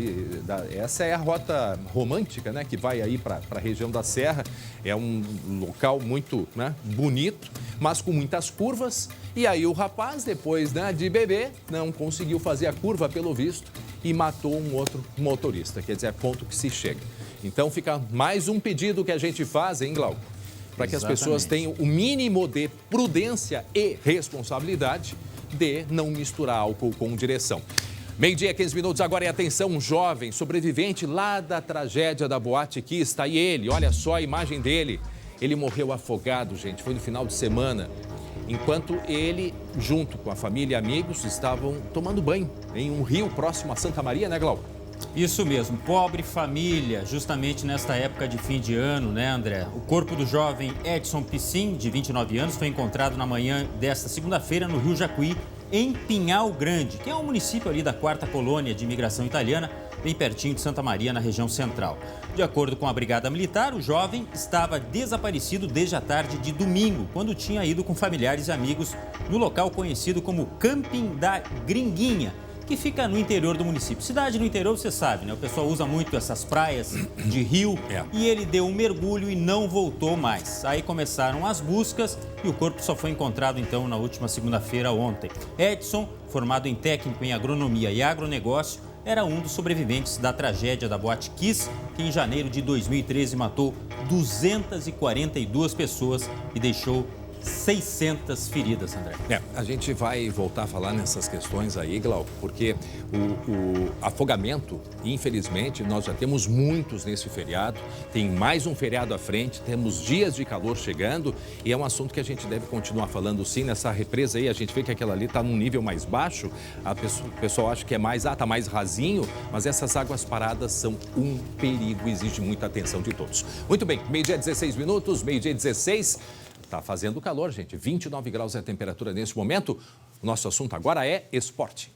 S1: essa é a rota romântica, né, que vai aí para a região da Serra, é um local muito, né, bonito, mas com muitas curvas, e aí o rapaz, depois, né, de beber, não conseguiu fazer a curva pelo visto e matou um outro motorista, quer dizer, é ponto que se chega. Então fica mais um pedido que a gente faz, hein, Glauco? Para que as pessoas tenham o mínimo de prudência e responsabilidade de não misturar álcool com direção. 12h, 15 minutos, agora é atenção, um jovem sobrevivente lá da tragédia da Boate Kiss, está aí ele, olha só a imagem dele. Ele morreu afogado, gente, foi no final de semana, enquanto ele, junto com a família e amigos, estavam tomando banho em um rio próximo a Santa Maria, né, Glauco?
S4: Isso mesmo, pobre família, justamente nesta época de fim de ano, né, André? O corpo do jovem Edson Piscin, de 29 anos, foi encontrado na manhã desta segunda-feira no Rio Jacuí, em Pinhal Grande, que é um município ali da 4ª colônia de imigração italiana, bem pertinho de Santa Maria, na região central. De acordo com a Brigada Militar, o jovem estava desaparecido desde a tarde de domingo, quando tinha ido com familiares e amigos no local conhecido como Camping da Gringuinha, que fica no interior do município. Cidade no interior, você sabe, né? O pessoal usa muito essas praias de rio e ele deu um mergulho e não voltou mais. Aí começaram as buscas e o corpo só foi encontrado, então, na última segunda-feira, ontem. Edson, formado em técnico em agronomia e agronegócio, era um dos sobreviventes da tragédia da Boate Kiss, que em janeiro de 2013 matou 242 pessoas e deixou 600 feridas, André.
S1: A gente vai voltar a falar nessas questões aí, Glauco, porque o afogamento, infelizmente, nós já temos muitos nesse feriado, tem mais um feriado à frente, temos dias de calor chegando e é um assunto que a gente deve continuar falando sim. Nessa represa aí, a gente vê que aquela ali está num nível mais baixo, o pessoal acha que é mais, está mais rasinho, mas essas águas paradas são um perigo, exige muita atenção de todos. Muito bem, 12h, 16 minutos, 12h, 16. Tá fazendo calor, gente. 29 graus é a temperatura nesse momento. O nosso assunto agora é esporte.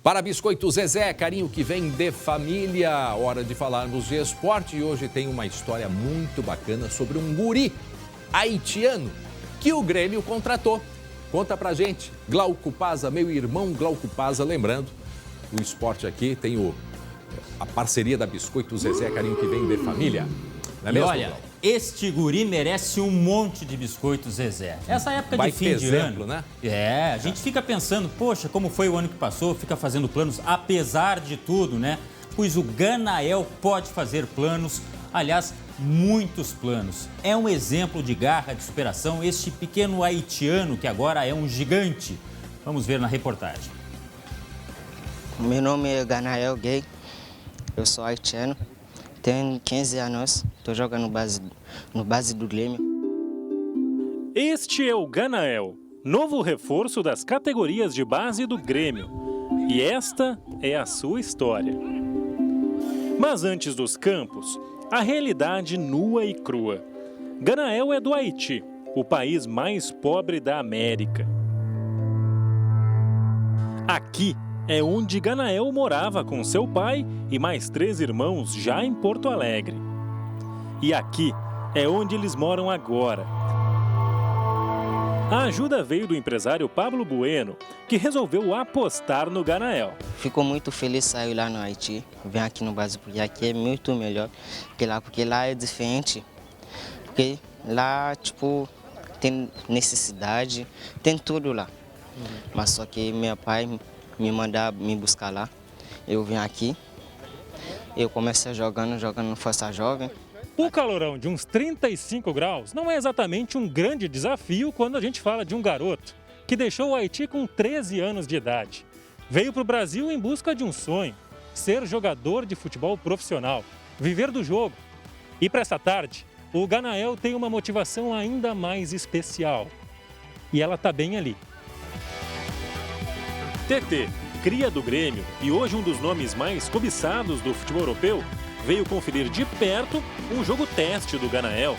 S1: Para Biscoito Zezé, carinho que vem de família. Hora de falarmos de esporte. E hoje tem uma história muito bacana sobre um guri haitiano que o Grêmio contratou. Conta pra gente, Glauco Paza, meu irmão Glauco Paza. Lembrando, o esporte aqui tem a parceria da Biscoito Zezé, carinho que vem de família. Não é mesmo,
S4: olha,
S1: Glauco?
S4: Este guri merece um monte de biscoito Zezé. Essa época de fim de ano,
S1: né?
S4: A gente fica pensando, poxa, como foi o ano que passou, fica fazendo planos, apesar de tudo, né? Pois o Ganael pode fazer planos, aliás, muitos planos. É um exemplo de garra, de superação, este pequeno haitiano que agora é um gigante. Vamos ver na reportagem.
S9: Meu nome é Ganael Gay, eu sou haitiano, tenho 15 anos, estou jogando no base do Grêmio.
S10: Este é o Ganael, novo reforço das categorias de base do Grêmio. E esta é a sua história. Mas antes dos campos, a realidade nua e crua. Ganael é do Haiti, o país mais pobre da América. Aqui é onde Ganael morava com seu pai e mais 3 irmãos já em Porto Alegre. E aqui é onde eles moram agora. A ajuda veio do empresário Pablo Bueno, que resolveu apostar no Ganael.
S9: Fico muito feliz de sair lá no Haiti, vim aqui no Brasil, porque aqui é muito melhor que lá, porque lá é diferente. Porque lá, tipo, tem necessidade, tem tudo lá. Mas só que meu pai me mandar me buscar lá, eu vim aqui, eu comecei jogando no Força Jovem.
S10: O calorão de uns 35 graus não é exatamente um grande desafio quando a gente fala de um garoto que deixou o Haiti com 13 anos de idade. Veio para o Brasil em busca de um sonho, ser jogador de futebol profissional, viver do jogo. E para essa tarde, o Ganael tem uma motivação ainda mais especial. E ela está bem ali. TT, cria do Grêmio e hoje um dos nomes mais cobiçados do futebol europeu, veio conferir de perto um jogo teste do Ganael.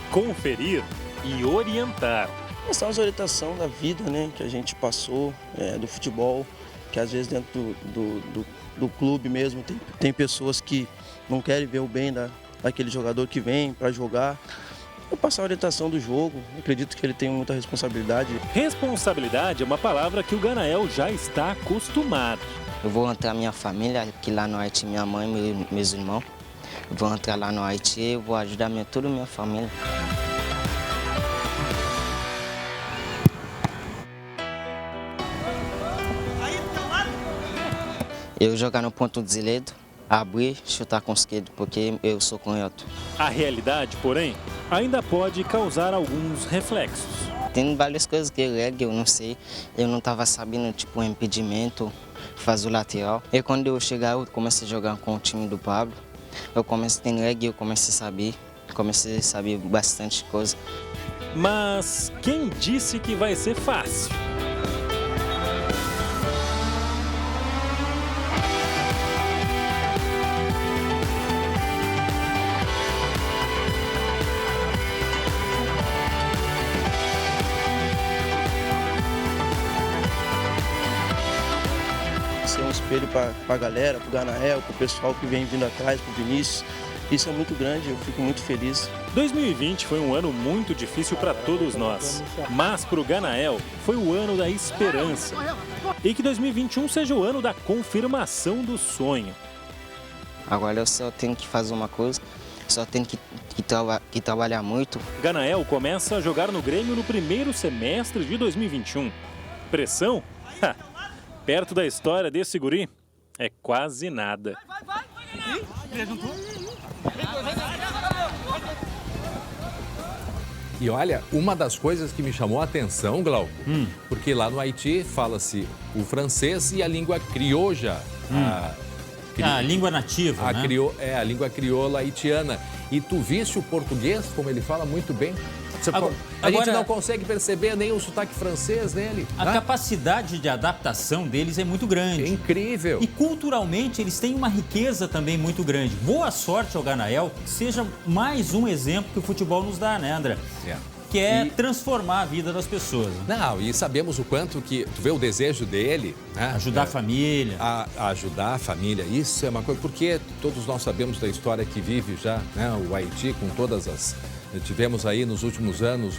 S10: Conferir e orientar.
S11: Essa é uma orientação da vida, né, que a gente passou, do futebol, que às vezes dentro do clube mesmo tem pessoas que não querem ver o bem daquele jogador que vem para jogar. Eu passar a orientação do jogo, acredito que ele tem muita responsabilidade.
S10: Responsabilidade é uma palavra que o Ganael já está acostumado.
S9: Eu vou entrar minha família, que lá no Haiti, minha mãe e meus irmãos. Eu vou entrar lá no Haiti e vou ajudar toda a minha família. Eu jogar no ponto de ledo, abrir, chutar com esquerdo, porque eu sou canhoto.
S10: A realidade, porém, ainda pode causar alguns reflexos.
S9: Tem várias coisas que eu não sei, eu não estava sabendo, tipo, impedimento, fazer o lateral. E quando eu chegar, eu comecei a jogar com o time do Pablo. Eu comecei a ter reggae, eu comecei a saber bastante coisa.
S10: Mas quem disse que vai ser fácil?
S11: Ser um espelho para a galera, para o Ganael, para o pessoal que vem vindo atrás, para o Vinícius. Isso é muito grande, eu fico muito feliz.
S10: 2020 foi um ano muito difícil para todos nós, mas para o Ganael foi o ano da esperança. E que 2021 seja o ano da confirmação do sonho.
S9: Agora eu só tenho que fazer uma coisa, só tenho que trabalhar muito.
S10: Ganael começa a jogar no Grêmio no primeiro semestre de 2021. Pressão? Perto da história desse guri, é quase nada.
S1: E olha, uma das coisas que me chamou a atenção, Glauco, porque lá no Haiti fala-se o francês e a língua crioja.
S4: A língua nativa, né?
S1: A língua crioula haitiana. E tu viste o português, como ele fala muito bem? A gente não consegue perceber nem o sotaque francês nele.
S4: A capacidade de adaptação deles é muito grande.
S1: É incrível.
S4: E culturalmente eles têm uma riqueza também muito grande. Boa sorte ao Ganael, que seja mais um exemplo que o futebol nos dá, né, André? Que é transformar a vida das pessoas.
S1: Não, e sabemos o quanto que... Tu vê o desejo dele... Né?
S4: Ajudar a família.
S1: Ajudar a família, isso é uma coisa... Porque todos nós sabemos da história que vive já, né, o Haiti, com todas as... Tivemos aí nos últimos anos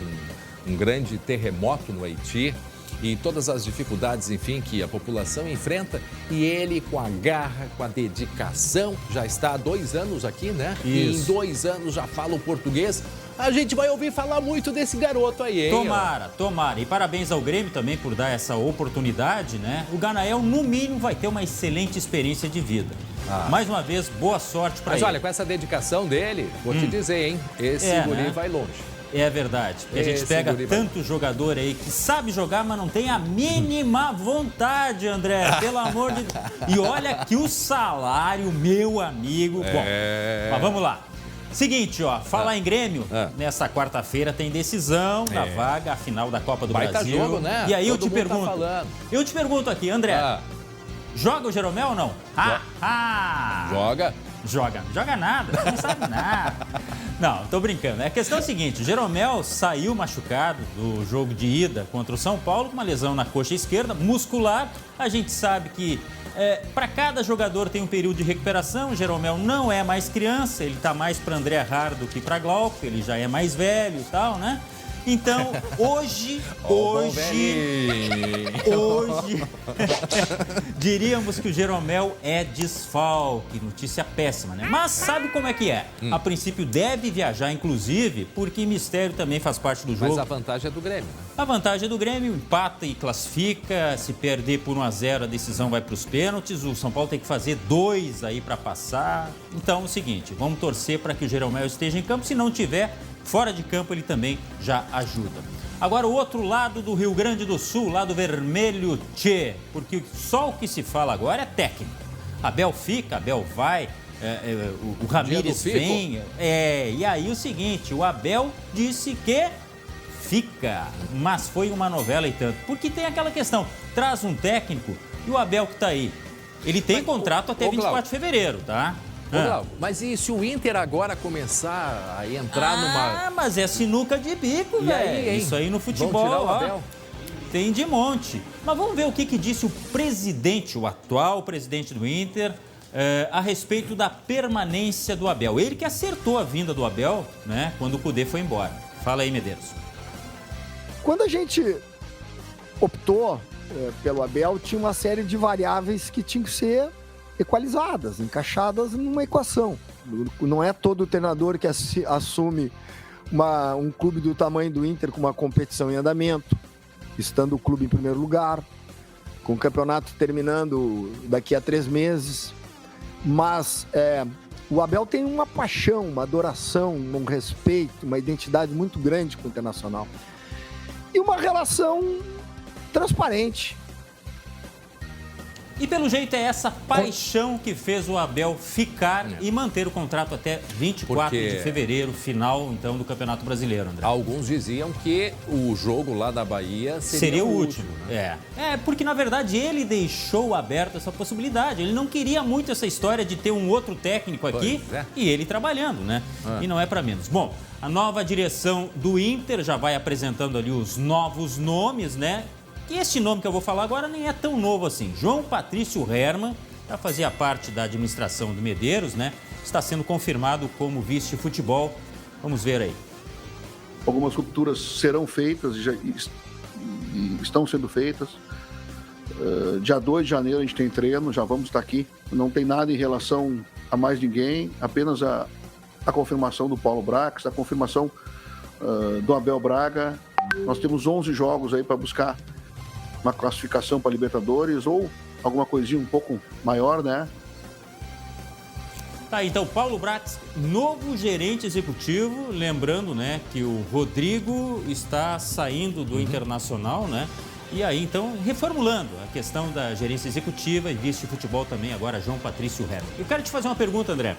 S1: um grande terremoto no Haiti e todas as dificuldades, enfim, que a população enfrenta. E ele, com a garra, com a dedicação, já está há 2 anos aqui, né?
S4: Isso.
S1: E em 2 anos já fala o português. A gente vai ouvir falar muito desse garoto aí, hein?
S4: Tomara. E parabéns ao Grêmio também por dar essa oportunidade, né? O Ganael, no mínimo, vai ter uma excelente experiência de vida. Mais uma vez, boa sorte para ele.
S1: Mas olha, com essa dedicação dele, vou te dizer, hein? Esse guri vai longe.
S4: É verdade. Porque a gente pega tanto jogador aí que sabe jogar, mas não tem a mínima vontade, André. Pelo amor de Deus. E olha que o salário, meu amigo... Bom, mas vamos lá. Seguinte, falar em Grêmio, nessa quarta-feira tem decisão da vaga, a final da Copa do Brasil.
S1: Jogo, né?
S4: E aí
S1: Todo
S4: eu te pergunto aqui, André, joga o Jeromel ou não?
S1: Joga.
S4: Joga nada, não sabe nada. Não, tô brincando. A questão é a seguinte, o Jeromel saiu machucado do jogo de ida contra o São Paulo com uma lesão na coxa esquerda, muscular. A gente sabe que para cada jogador tem um período de recuperação. O Jeromel não é mais criança, ele tá mais para André Har do que para Glauco, ele já é mais velho e tal, né? Então, hoje, diríamos que o Jeromel é desfalque, notícia péssima, né? Mas sabe como é que é? A princípio deve viajar, inclusive, porque mistério também faz parte do jogo.
S1: Mas a vantagem é do Grêmio, né?
S4: A vantagem é do Grêmio, empata e classifica, se perder por 1-0 a decisão vai para os pênaltis, o São Paulo tem que fazer 2 aí para passar. Então, é o seguinte, vamos torcer para que o Jeromel esteja em campo, se não tiver... Fora de campo ele também já ajuda. Agora o outro lado do Rio Grande do Sul, lado vermelho, porque só o que se fala agora é técnico. Abel fica, Abel vai, o Ramírez vem. E aí o seguinte, o Abel disse que fica, mas foi uma novela e tanto. Porque tem aquela questão, traz um técnico E o Abel que está aí? Ele tem contrato até 24 de fevereiro, tá?
S1: Glauco, mas e se o Inter agora começar a entrar numa...
S4: Ah, mas é sinuca de bico, velho. Isso aí no futebol,
S1: vão tirar o Abel?
S4: Tem de monte. Mas vamos ver o que disse o presidente, o atual presidente do Inter, a respeito da permanência do Abel. Ele que acertou a vinda do Abel, né, quando o Cudê foi embora. Fala aí, Medeiros.
S12: Quando a gente optou pelo Abel, tinha uma série de variáveis que tinham que ser equalizadas, encaixadas numa equação. Não é todo treinador que assume um clube do tamanho do Inter com uma competição em andamento, estando o clube em primeiro lugar, com o campeonato terminando daqui a 3 meses. Mas o Abel tem uma paixão, uma adoração, um respeito, uma identidade muito grande com o Internacional. E uma relação transparente.
S4: E pelo jeito é essa paixão que fez o Abel ficar e manter o contrato até 24 de fevereiro, final então do Campeonato Brasileiro, André.
S1: Alguns diziam que o jogo lá da Bahia
S4: seria o último. Né? Porque na verdade ele deixou aberta essa possibilidade. Ele não queria muito essa história de ter um outro técnico aqui e ele trabalhando, né? E não é para menos. Bom, a nova direção do Inter já vai apresentando ali os novos nomes, né? E este nome que eu vou falar agora nem é tão novo assim. João Patrício Herman, já fazia parte da administração do Medeiros, né? Está sendo confirmado como vice-futebol. Vamos ver aí.
S13: Algumas rupturas serão feitas e já estão sendo feitas. Dia 2 de janeiro a gente tem treino, já vamos estar aqui. Não tem nada em relação a mais ninguém, apenas a confirmação do Paulo Brax, a confirmação do Abel Braga. Nós temos 11 jogos aí para buscar uma classificação para Libertadores ou alguma coisinha um pouco maior, né?
S4: Tá, então, Paulo Brax, novo gerente executivo, lembrando, né, que o Rodrigo está saindo do Internacional, né? E aí, então, reformulando a questão da gerência executiva e vice-futebol também, agora João Patrício Herman. Eu quero te fazer uma pergunta, André.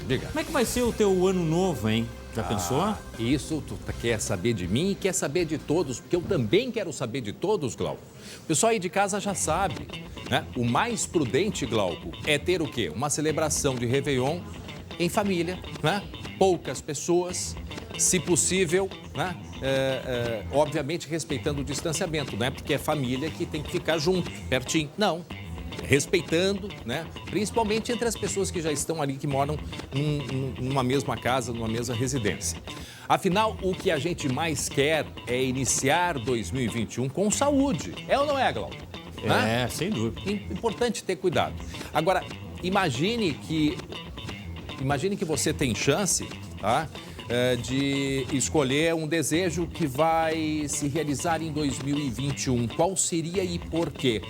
S1: Diga.
S4: Como é que vai ser o teu ano novo, hein? Já pensou?
S1: Isso, tu quer saber de mim e quer saber de todos, porque eu também quero saber de todos, Glauco. O pessoal aí de casa já sabe, né? O mais prudente, Glauco, é ter o quê? Uma celebração de Réveillon em família, né? Poucas pessoas, se possível, né? Obviamente respeitando o distanciamento, né? Porque é família que tem que ficar junto, pertinho. Não. Respeitando, né? Principalmente entre as pessoas que já estão ali, que moram numa mesma casa, numa mesma residência. Afinal, o que a gente mais quer é iniciar 2021 com saúde. É ou não é, Glauco?
S4: Sem dúvida.
S1: Importante ter cuidado. Agora, imagine que você tem chance, tá? De escolher um desejo que vai se realizar em 2021. Qual seria e por quê?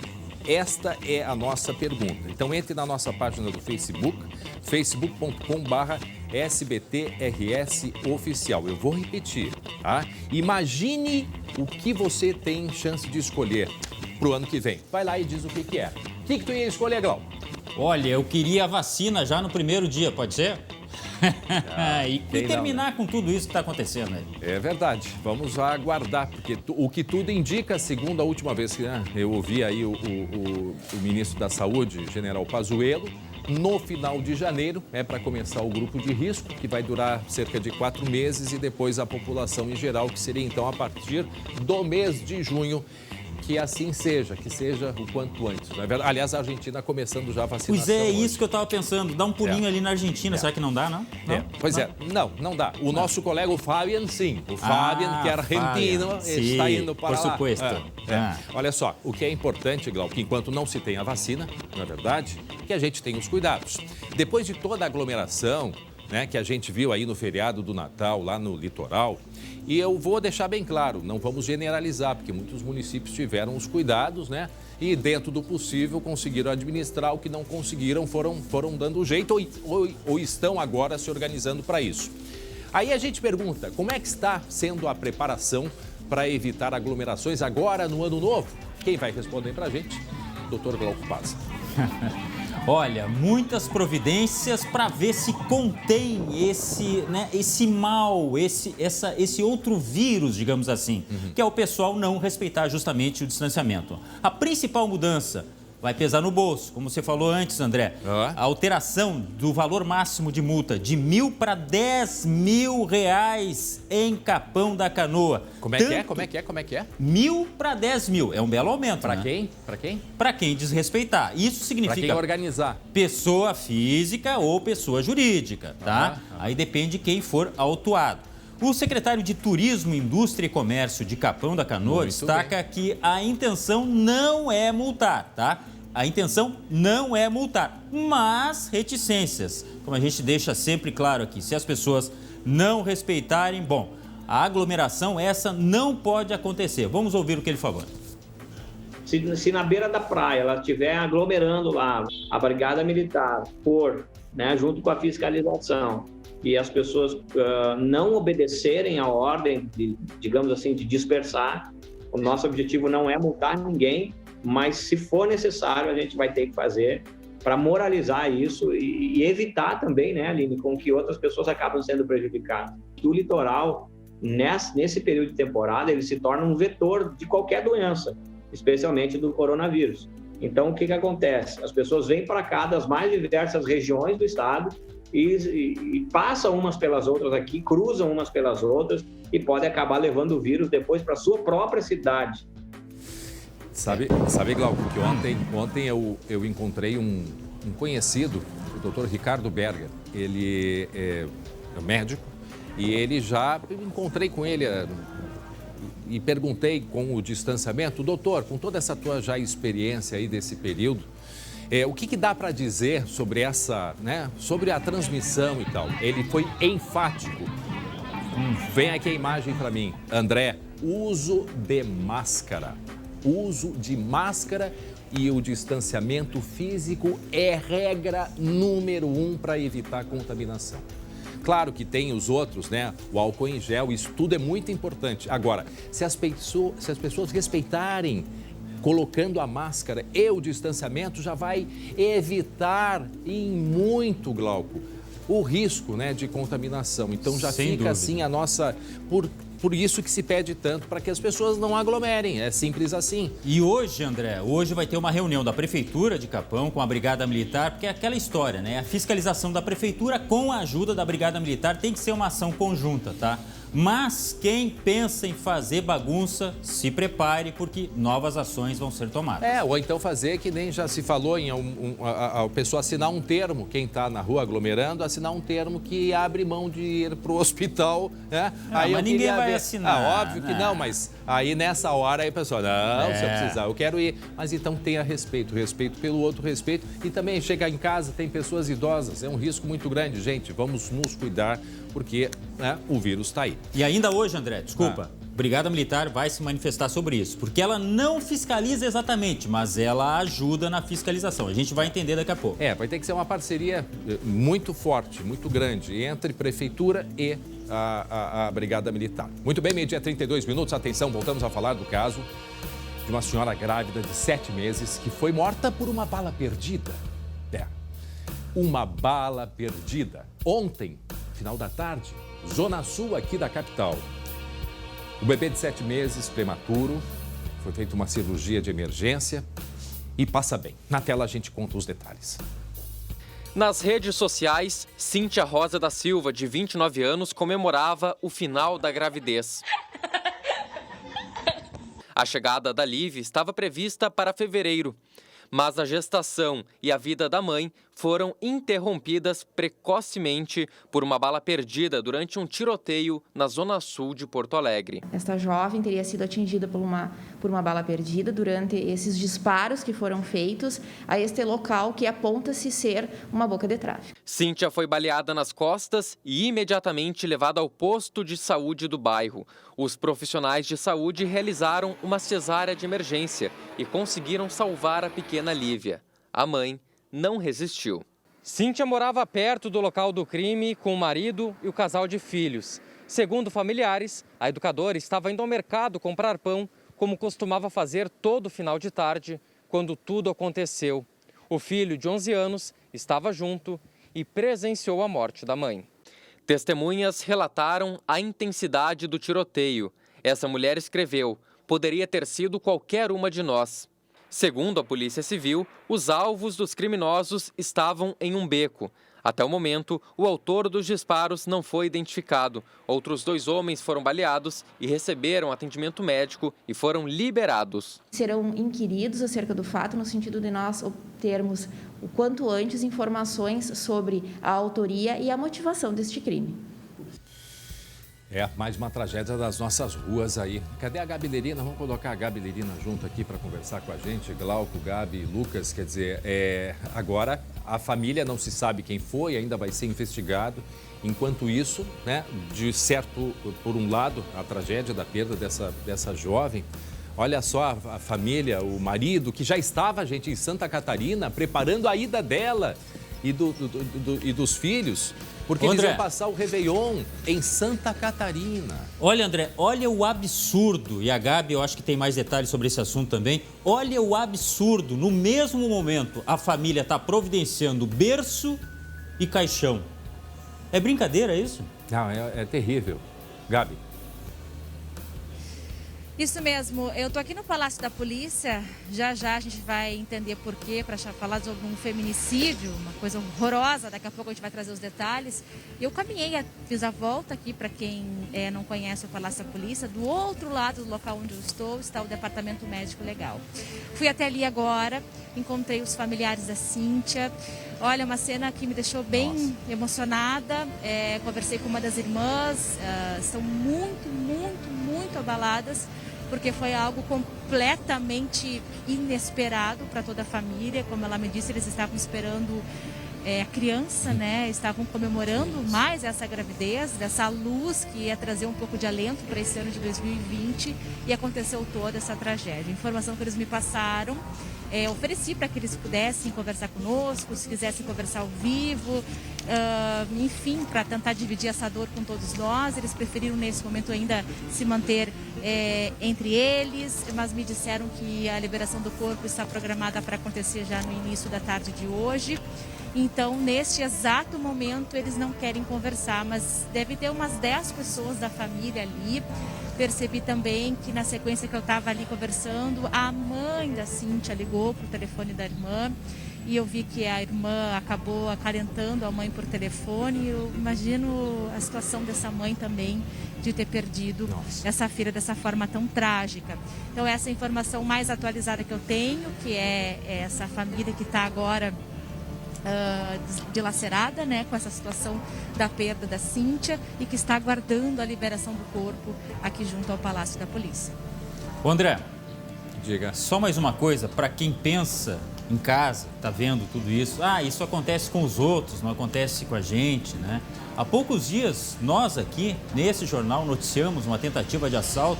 S1: Esta é a nossa pergunta. Então, entre na nossa página do Facebook, facebook.com/SBTRS-oficial. Eu vou repetir, tá? Imagine o que você tem chance de escolher para o ano que vem. Vai lá e diz o que é. O que tu ia escolher, Glauco?
S4: Olha, eu queria a vacina já no primeiro dia, pode ser? E terminar com tudo isso que está acontecendo aí.
S1: É verdade. Vamos aguardar, porque o que tudo indica, segundo a última vez que eu ouvi aí o ministro da Saúde, General Pazuello, no final de janeiro é para começar o grupo de risco, que vai durar cerca de 4 meses, e depois a população em geral, que seria então a partir do mês de junho. Que assim seja, que seja o quanto antes. Não é verdade? Aliás, a Argentina começando já a vacinação.
S4: Pois é,
S1: hoje.
S4: Isso que eu estava pensando. Dá um pulinho ali na Argentina. Será que não dá, não?
S1: Não dá. O nosso colega, o Fabian, sim. O Fabian, que é argentino, está indo para lá.
S4: Por supuesto.
S1: Olha só, o que é importante, Glauco, que enquanto não se tem a vacina, não é verdade, que a gente tenha os cuidados. Depois de toda a aglomeração, né, que a gente viu aí no feriado do Natal, lá no litoral, e eu vou deixar bem claro, não vamos generalizar, porque muitos municípios tiveram os cuidados, né? E dentro do possível conseguiram administrar, o que não conseguiram foram dando jeito ou estão agora se organizando para isso. Aí a gente pergunta, como é que está sendo a preparação para evitar aglomerações agora no ano novo? Quem vai responder para a gente? Dr. Glauco Pazza.
S4: Olha, muitas providências para ver se contém esse mal, esse outro vírus, digamos assim, que é o pessoal não respeitar justamente o distanciamento. A principal mudança, vai pesar no bolso. Como você falou antes, André, a alteração do valor máximo de multa de R$1.000 para R$10.000 em Capão da Canoa.
S1: Como é que é? Como é que é?
S4: R$1.000 para R$10.000. É um belo aumento,
S1: Para
S4: né?
S1: quem? Para quem?
S4: Para quem desrespeitar. Isso significa...
S1: Para quem organizar.
S4: Pessoa física ou pessoa jurídica, tá? Aí depende de quem for autuado. O secretário de Turismo, Indústria e Comércio de Capão da Canoa destaca que a intenção não é multar, tá? A intenção não é multar, mas reticências. Como a gente deixa sempre claro aqui, se as pessoas não respeitarem, bom, a aglomeração essa não pode acontecer. Vamos ouvir o que ele falou.
S14: Se na beira da praia ela estiver aglomerando lá, a Brigada Militar for, né, junto com a fiscalização, e as pessoas não obedecerem à ordem, digamos assim, de dispersar, o nosso objetivo não é multar ninguém, mas se for necessário a gente vai ter que fazer para moralizar isso e evitar também, né, Aline, com que outras pessoas acabam sendo prejudicadas. O litoral, nesse período de temporada, ele se torna um vetor de qualquer doença, especialmente do coronavírus. Então, o que acontece? As pessoas vêm para cá das mais diversas regiões do estado e passam umas pelas outras aqui, cruzam umas pelas outras e podem acabar levando o vírus depois para a sua própria cidade.
S1: Sabe, Glauco, que ontem eu encontrei um conhecido, o doutor Ricardo Berger. Ele é médico e ele já encontrei com ele e perguntei com o distanciamento, doutor, com toda essa tua já experiência aí desse período, o que dá para dizer sobre essa, né, sobre a transmissão e tal? Ele foi enfático. Vem aqui a imagem para mim. André, uso de máscara. Uso de máscara e o distanciamento físico é regra número 1 para evitar contaminação. Claro que tem os outros, né? O álcool em gel, isso tudo é muito importante. Agora, se as pessoas respeitarem, colocando a máscara e o distanciamento, já vai evitar em muito, Glauco, o risco, né, de contaminação. Então já
S4: Sem
S1: fica
S4: dúvida.
S1: assim a nossa... Por isso que se pede tanto, para que as pessoas não aglomerem, é simples assim.
S4: E hoje, André, hoje vai ter uma reunião da Prefeitura de Capão com a Brigada Militar, porque é aquela história, né? A fiscalização da Prefeitura com a ajuda da Brigada Militar tem que ser uma ação conjunta, tá? Mas quem pensa em fazer bagunça, se prepare, porque novas ações vão ser tomadas.
S1: Ou então fazer que nem já se falou em a pessoa assinar um termo, quem está na rua aglomerando, assinar um termo que abre mão de ir para o hospital, né?
S4: Aí mas ninguém vai assinar.
S1: Óbvio que não, mas aí nessa hora aí a pessoa, não, se eu precisar, eu quero ir. Mas então tenha respeito pelo outro, respeito. E também chegar em casa, tem pessoas idosas, é um risco muito grande, gente, vamos nos cuidar, porque, né, o vírus está aí.
S4: E ainda hoje, André, desculpa, Brigada Militar vai se manifestar sobre isso, porque ela não fiscaliza exatamente, mas ela ajuda na fiscalização. A gente vai entender daqui a pouco.
S1: Vai ter que ser uma parceria muito forte, muito grande, entre Prefeitura e a Brigada Militar. Muito bem, meio-dia 32 minutos, atenção, voltamos a falar do caso de uma senhora grávida de 7 meses que foi morta por uma bala perdida. Uma bala perdida. Ontem, final da tarde, Zona Sul aqui da capital. O bebê de 7 meses, prematuro, foi feita uma cirurgia de emergência e passa bem. Na tela a gente conta os detalhes.
S3: Nas redes sociais, Cíntia Rosa da Silva, de 29 anos, comemorava o final da gravidez. A chegada da Liv estava prevista para fevereiro, mas a gestação e a vida da mãe foram interrompidas precocemente por uma bala perdida durante um tiroteio na Zona Sul de Porto Alegre.
S15: Esta jovem teria sido atingida por uma bala perdida durante esses disparos que foram feitos a este local que aponta-se ser uma boca de tráfico.
S3: Cíntia foi baleada nas costas e imediatamente levada ao posto de saúde do bairro. Os profissionais de saúde realizaram uma cesárea de emergência e conseguiram salvar a pequena Lívia. A mãe não resistiu. Cíntia morava perto do local do crime com o marido e o casal de filhos. Segundo familiares, a educadora estava indo ao mercado comprar pão, como costumava fazer todo final de tarde, quando tudo aconteceu. O filho, de 11 anos, estava junto e presenciou a morte da mãe. Testemunhas relataram a intensidade do tiroteio. Essa mulher escreveu: "Poderia ter sido qualquer uma de nós. Segundo a Polícia Civil, os alvos dos criminosos estavam em um beco. Até o momento, o autor dos disparos não foi identificado. Outros 2 homens foram baleados e receberam atendimento médico e foram liberados.
S15: Serão inquiridos acerca do fato, no sentido de nós obtermos o quanto antes informações sobre a autoria e a motivação deste crime.
S1: Mais uma tragédia das nossas ruas aí. Cadê a Gabi Lerina? Vamos colocar a Gabi Lerina junto aqui para conversar com a gente. Glauco, Gabi, Lucas, quer dizer, agora a família não se sabe quem foi, ainda vai ser investigado. Enquanto isso, né, de certo, por um lado, a tragédia da perda dessa jovem. Olha só a família, o marido, que já estava, gente, em Santa Catarina, preparando a ida dela e dos filhos. Porque eles iam passar o Réveillon em Santa Catarina.
S4: Olha, André, olha o absurdo. E a Gabi, eu acho que tem mais detalhes sobre esse assunto também. Olha o absurdo. No mesmo momento, a família está providenciando berço e caixão. É brincadeira isso?
S1: Não, é terrível. Gabi.
S6: Isso mesmo, eu estou aqui no Palácio da Polícia, já a gente vai entender por quê, para falar sobre um feminicídio, uma coisa horrorosa, daqui a pouco a gente vai trazer os detalhes. Eu caminhei, fiz a volta aqui, para quem não conhece o Palácio da Polícia, do outro lado do local onde eu estou está o Departamento Médico Legal. Fui até ali agora, encontrei os familiares da Cíntia. Olha, uma cena que me deixou bem emocionada, conversei com uma das irmãs, estão muito abaladas, porque foi algo completamente inesperado para toda a família. Como ela me disse, eles estavam esperando a criança, né? Estavam comemorando mais essa gravidez, dessa luz que ia trazer um pouco de alento para esse ano de 2020, e aconteceu toda essa tragédia. Informação que eles me passaram, ofereci para que eles pudessem conversar conosco, se quisessem conversar ao vivo, enfim, para tentar dividir essa dor com todos nós. Eles preferiram nesse momento ainda se manter entre eles, mas me disseram que a liberação do corpo está programada para acontecer já no início da tarde de hoje. Então, neste exato momento, eles não querem conversar, mas deve ter umas 10 pessoas da família ali. Percebi também que na sequência que eu estava ali conversando, a mãe da Cíntia ligou para o telefone da irmã, e eu vi que a irmã acabou acalentando a mãe por telefone. Eu imagino a situação dessa mãe também, de ter perdido essa filha dessa forma tão trágica. Então, essa é a informação mais atualizada que eu tenho, que é essa família que está agora dilacerada, né, com essa situação da perda da Cíntia, e que está aguardando a liberação do corpo aqui junto ao Palácio da Polícia.
S4: André,
S1: diga.
S4: Só mais uma coisa, para quem pensa em casa, tá vendo tudo isso, isso acontece com os outros, não acontece com a gente, né? Há poucos dias, nós aqui, nesse jornal, noticiamos uma tentativa de assalto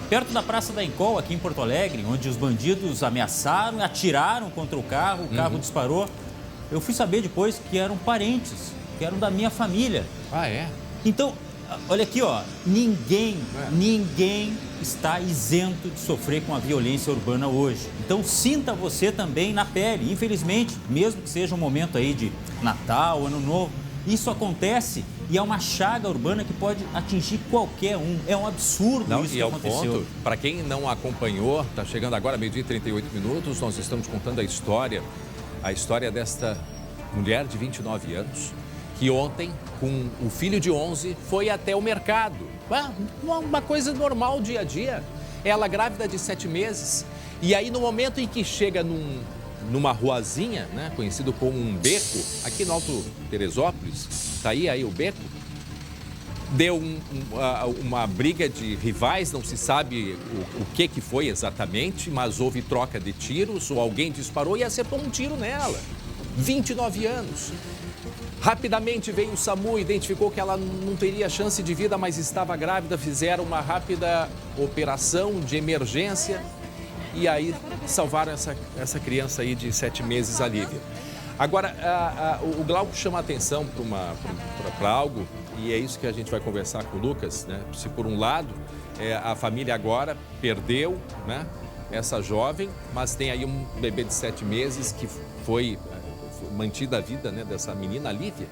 S4: perto da Praça da Encol, aqui em Porto Alegre, onde os bandidos ameaçaram, atiraram contra o carro disparou. Eu fui saber depois que eram parentes, que eram da minha família. Então, olha aqui, ninguém está isento de sofrer com a violência urbana hoje. Então, sinta você também na pele. Infelizmente, mesmo que seja um momento aí de Natal, Ano Novo, isso acontece e é uma chaga urbana que pode atingir qualquer um. É um absurdo isso que aconteceu.
S1: Para quem não acompanhou, está chegando agora, 12h e 38 minutos, nós estamos contando a história desta mulher de 29 anos, que ontem, com o filho de 11, foi até o mercado. Uma coisa normal, dia a dia. Ela grávida de 7 meses. E aí, no momento em que chega numa ruazinha, né, conhecido como um beco, aqui no Alto Teresópolis, está aí o beco, deu uma briga de rivais, não se sabe o que foi exatamente, mas houve troca de tiros, ou alguém disparou e acertou um tiro nela. 29 anos. Rapidamente veio o SAMU, identificou que ela não teria chance de vida, mas estava grávida, fizeram uma rápida operação de emergência e aí salvaram essa criança aí de 7 meses, a Lívia. Agora, o Glauco chama a atenção para algo, e é isso que a gente vai conversar com o Lucas, né? Se por um lado, a família agora perdeu, né, essa jovem, mas tem aí um bebê de 7 meses que foi mantida a vida, né, dessa menina, a Lívia,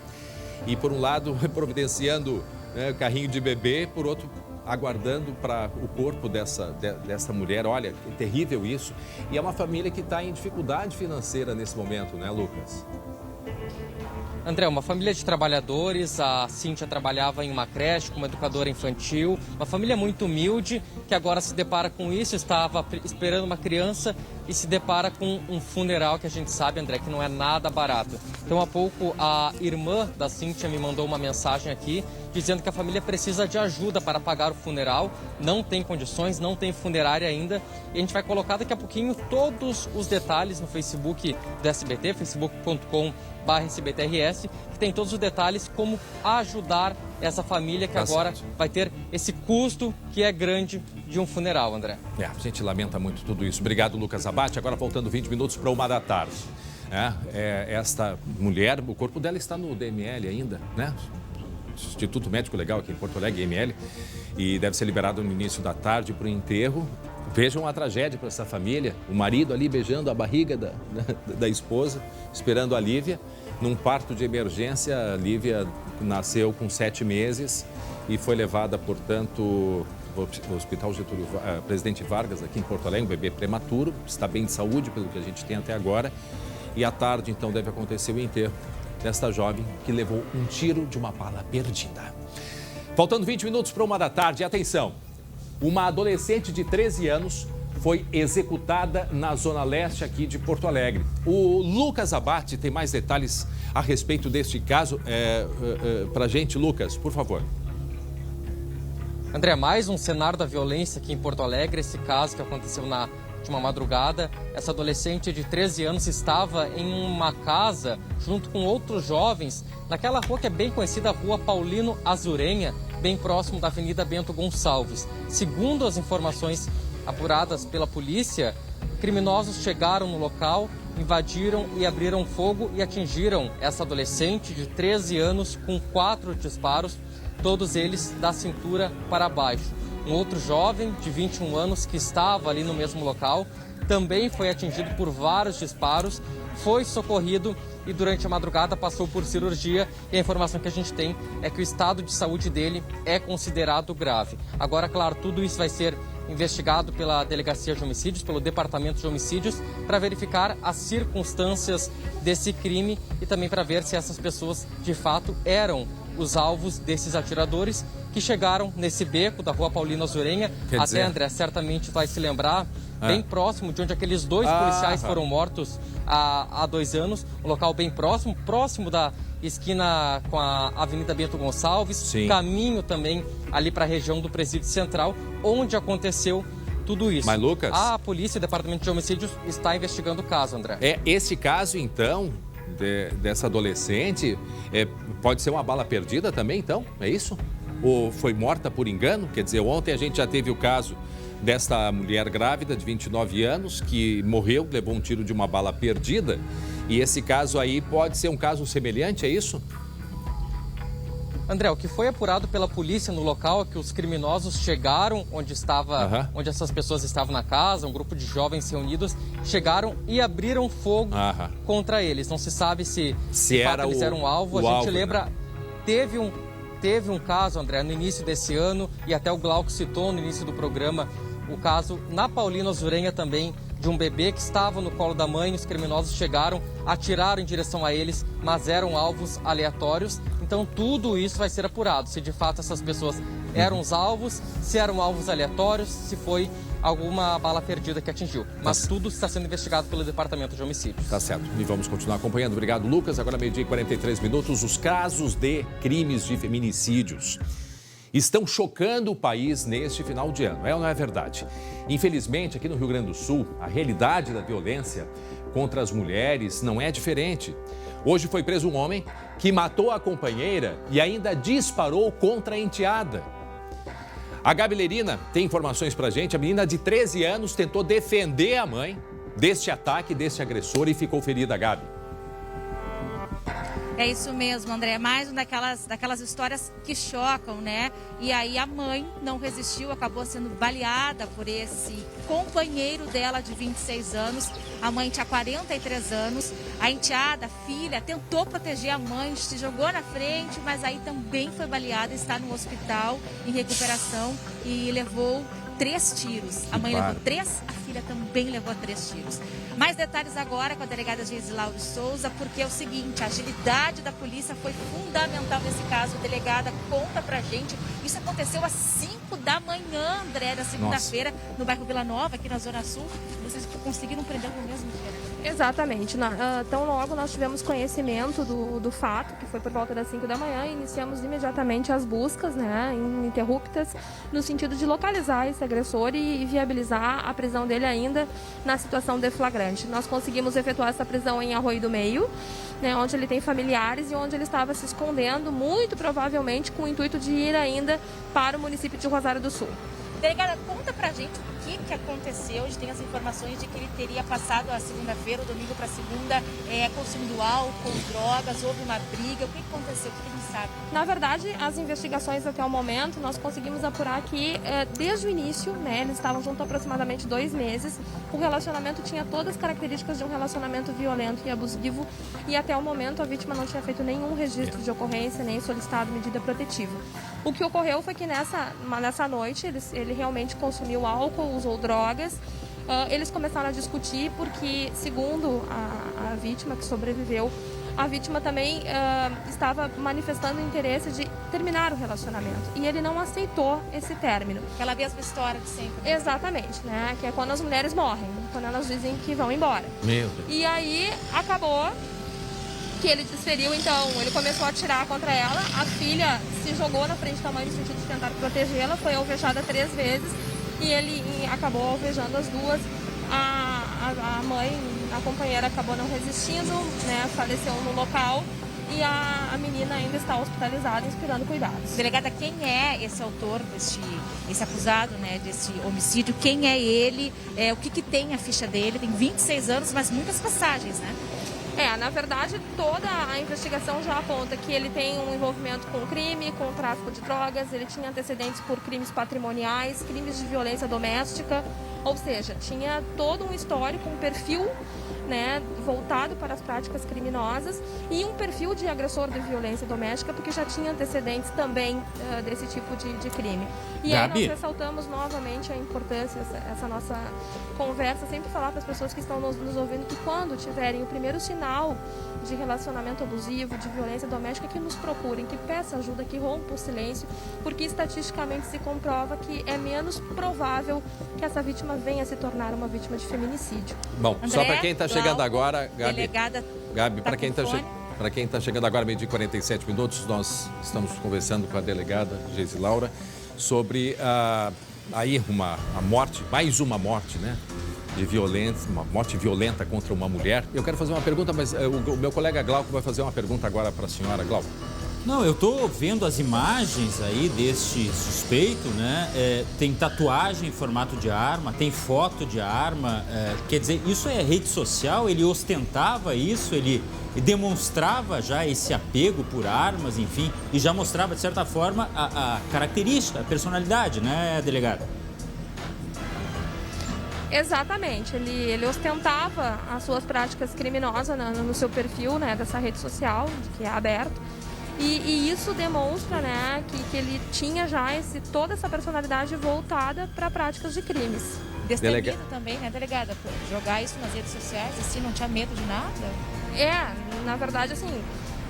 S1: e por um lado providenciando, né, o carrinho de bebê, por outro aguardando para o corpo dessa mulher. Olha, é terrível isso. E é uma família que está em dificuldade financeira nesse momento, né, Lucas?
S3: André, uma família de trabalhadores, a Cíntia trabalhava em uma creche como educadora infantil, uma família muito humilde que agora se depara com isso, estava esperando uma criança e se depara com um funeral que a gente sabe, André, que não é nada barato. Então, há pouco, a irmã da Cíntia me mandou uma mensagem aqui dizendo que a família precisa de ajuda para pagar o funeral, não tem condições, não tem funerária ainda. E a gente vai colocar daqui a pouquinho todos os detalhes no Facebook do SBT, facebook.com/SBTRS, que tem todos os detalhes como ajudar essa família que agora vai ter esse custo que é grande de um funeral, André.
S1: A gente lamenta muito tudo isso. Obrigado, Lucas Abate. Agora faltando 20 minutos para 1 da tarde. Esta mulher, o corpo dela está no DML ainda, né? Instituto Médico Legal aqui em Porto Alegre, IML, e deve ser liberado no início da tarde para o enterro. Vejam a tragédia para essa família, o marido ali beijando a barriga da esposa, esperando a Lívia. Num parto de emergência, a Lívia nasceu com 7 meses e foi levada, portanto, ao Hospital Presidente Vargas, aqui em Porto Alegre, um bebê prematuro, está bem de saúde, pelo que a gente tem até agora. E à tarde, então, deve acontecer o enterro desta jovem que levou um tiro de uma bala perdida. Faltando 20 minutos para 1 da tarde, atenção! Uma adolescente de 13 anos foi executada na Zona Leste aqui de Porto Alegre. O Lucas Abate tem mais detalhes a respeito deste caso. Para a gente, Lucas, por favor.
S3: André, mais um cenário da violência aqui em Porto Alegre. Esse caso que aconteceu na última madrugada. Essa adolescente de 13 anos estava em uma casa junto com outros jovens naquela rua que é bem conhecida, a Rua Paulino Azurenha, bem próximo da Avenida Bento Gonçalves. Segundo as informações apuradas pela polícia, criminosos chegaram no local, invadiram e abriram fogo e atingiram essa adolescente de 13 anos com 4 disparos, todos eles da cintura para baixo. Um outro jovem de 21 anos que estava ali no mesmo local também foi atingido por vários disparos, foi socorrido e durante a madrugada passou por cirurgia. E a informação que a gente tem é que o estado de saúde dele é considerado grave. Agora, claro, tudo isso vai ser investigado pela Delegacia de Homicídios, pelo Departamento de Homicídios, para verificar as circunstâncias desse crime e também para ver se essas pessoas de fato eram os alvos desses atiradores que chegaram nesse beco da Rua Paulino Azurenha. Até, André, certamente vai se lembrar, bem próximo de onde aqueles 2 policiais foram mortos há 2 anos, um local bem próximo da esquina com a Avenida Bento Gonçalves, sim, caminho também ali para a região do Presídio Central, onde aconteceu tudo isso.
S1: Mas, Lucas,
S3: a polícia, o Departamento de Homicídios, está investigando o caso, André.
S1: Esse caso, então, dessa adolescente, pode ser uma bala perdida também, então? É isso? Ou foi morta por engano? Quer dizer, ontem a gente já teve o caso desta mulher grávida de 29 anos que morreu, levou um tiro de uma bala perdida. E esse caso aí pode ser um caso semelhante, é isso?
S3: André, o que foi apurado pela polícia no local é que os criminosos chegaram onde essas pessoas estavam na casa, um grupo de jovens reunidos, chegaram e abriram fogo contra eles. Não se sabe se
S1: era
S3: eles eram alvo. A gente lembra, né? Teve um caso, André, no início desse ano, e até o Glauco citou no início do programa, o caso na Paulino Azurenha também, de um bebê que estava no colo da mãe. Os criminosos chegaram, atiraram em direção a eles, mas eram alvos aleatórios. Então tudo isso vai ser apurado, se de fato essas pessoas eram os alvos, se eram alvos aleatórios, se foi alguma bala perdida que atingiu. Mas tudo está sendo investigado pelo Departamento de Homicídios.
S1: Tá certo. E vamos continuar acompanhando. Obrigado, Lucas. Agora, 12h e 43 minutos, os casos de crimes de feminicídios estão chocando o país neste final de ano. É ou não é verdade? Infelizmente, aqui no Rio Grande do Sul, a realidade da violência contra as mulheres não é diferente. Hoje foi preso um homem que matou a companheira e ainda disparou contra a enteada. A Gabi Lerina tem informações pra gente. A menina de 13 anos tentou defender a mãe deste ataque, deste agressor, e ficou ferida, Gabi.
S6: É isso mesmo, André. Mais uma daquelas histórias que chocam, né? E aí a mãe não resistiu, acabou sendo baleada por esse companheiro dela de 26 anos. A mãe tinha 43 anos. A enteada, a filha, tentou proteger a mãe, se jogou na frente, mas aí também foi baleada, está no hospital em recuperação e levou 3 tiros. A mãe levou 3, a filha também levou 3 tiros. Mais detalhes agora com a delegada Geisilaura Souza, porque é o seguinte, a agilidade da polícia foi fundamental nesse caso. A delegada conta pra gente, isso aconteceu às 5 da manhã, André, da segunda-feira, no bairro Vila Nova, aqui na Zona Sul. Vocês conseguiram prender no mesmo dia?
S16: Exatamente. Tão logo nós tivemos conhecimento do fato, que foi por volta das 5 da manhã, e iniciamos imediatamente as buscas, né, ininterruptas, no sentido de localizar esse agressor e viabilizar a prisão dele ainda na situação de flagrante. Nós conseguimos efetuar essa prisão em Arroio do Meio, né, onde ele tem familiares e onde ele estava se escondendo, muito provavelmente com o intuito de ir ainda para o município de Rosário do Sul.
S6: Delegada, conta pra gente o que aconteceu. A gente tem as informações de que ele teria passado a segunda-feira, o domingo para segunda, consumindo álcool, drogas, houve uma briga. O que aconteceu? O que a gente sabe?
S16: Na verdade, as investigações até o momento, nós conseguimos apurar que desde o início, né, eles estavam juntos há aproximadamente 2 meses, o relacionamento tinha todas as características de um relacionamento violento e abusivo, e até o momento a vítima não tinha feito nenhum registro de ocorrência, nem solicitado medida protetiva. O que ocorreu foi que nessa noite ele realmente consumiu álcool, usou drogas. Eles começaram a discutir porque, segundo a vítima que sobreviveu, a vítima também estava manifestando o interesse de terminar o relacionamento. E ele não aceitou esse término.
S6: Aquela mesma história de sempre.
S16: Exatamente, né? Que é quando as mulheres morrem, quando elas dizem que vão embora.
S1: Meu Deus.
S16: E aí acabou que ele desferiu, então, ele começou a atirar contra ela. A filha se jogou na frente da mãe no sentido de tentar protegê-la, foi alvejada 3 vezes e ele acabou alvejando as duas. A mãe, a companheira, acabou não resistindo, né, faleceu no local e a menina ainda está hospitalizada esperando cuidados.
S6: Delegada, quem é esse autor, esse acusado, né, desse homicídio? Quem é ele? O que tem a ficha dele? Tem 26 anos, mas muitas passagens, né?
S16: Na verdade, toda a investigação já aponta que ele tem um envolvimento com crime, com tráfico de drogas, ele tinha antecedentes por crimes patrimoniais, crimes de violência doméstica, ou seja, tinha todo um histórico, um perfil, né, voltado para as práticas criminosas e um perfil de agressor de violência doméstica, porque já tinha antecedentes também desse tipo de crime. E
S4: Gabi,
S16: aí nós ressaltamos novamente a importância, essa nossa conversa, sempre falar para as pessoas que estão nos ouvindo que quando tiverem o primeiro sinal de relacionamento abusivo, de violência doméstica, que nos procurem, que peçam ajuda, que rompam o silêncio, porque estatisticamente se comprova que é menos provável que essa vítima venha a se tornar uma vítima de feminicídio.
S1: Bom,
S6: André,
S1: só para quem está chegando agora, Gabi,
S6: delegada,
S1: para quem está chegando agora, 12h47, nós estamos conversando com a delegada Geisilaura sobre a morte, mais uma morte, né? De violência, uma morte violenta contra uma mulher. Eu quero fazer uma pergunta, mas o meu colega Glauco vai fazer uma pergunta agora para a senhora. Glauco.
S4: Não, eu tô vendo as imagens aí deste suspeito, né? Tem tatuagem em formato de arma, tem foto de arma. Quer dizer, isso é rede social? Ele ostentava isso? Ele demonstrava já esse apego por armas, enfim, e já mostrava, de certa forma, a característica, a personalidade, né, delegada?
S16: Exatamente, ele ostentava as suas práticas criminosas no seu perfil, né, dessa rede social, que é aberto. E isso demonstra, né, que ele tinha já toda essa personalidade voltada para práticas de crimes.
S6: Destemido também, né, delegada? Jogar isso nas redes sociais, assim, não tinha medo de nada?
S16: Na verdade, assim,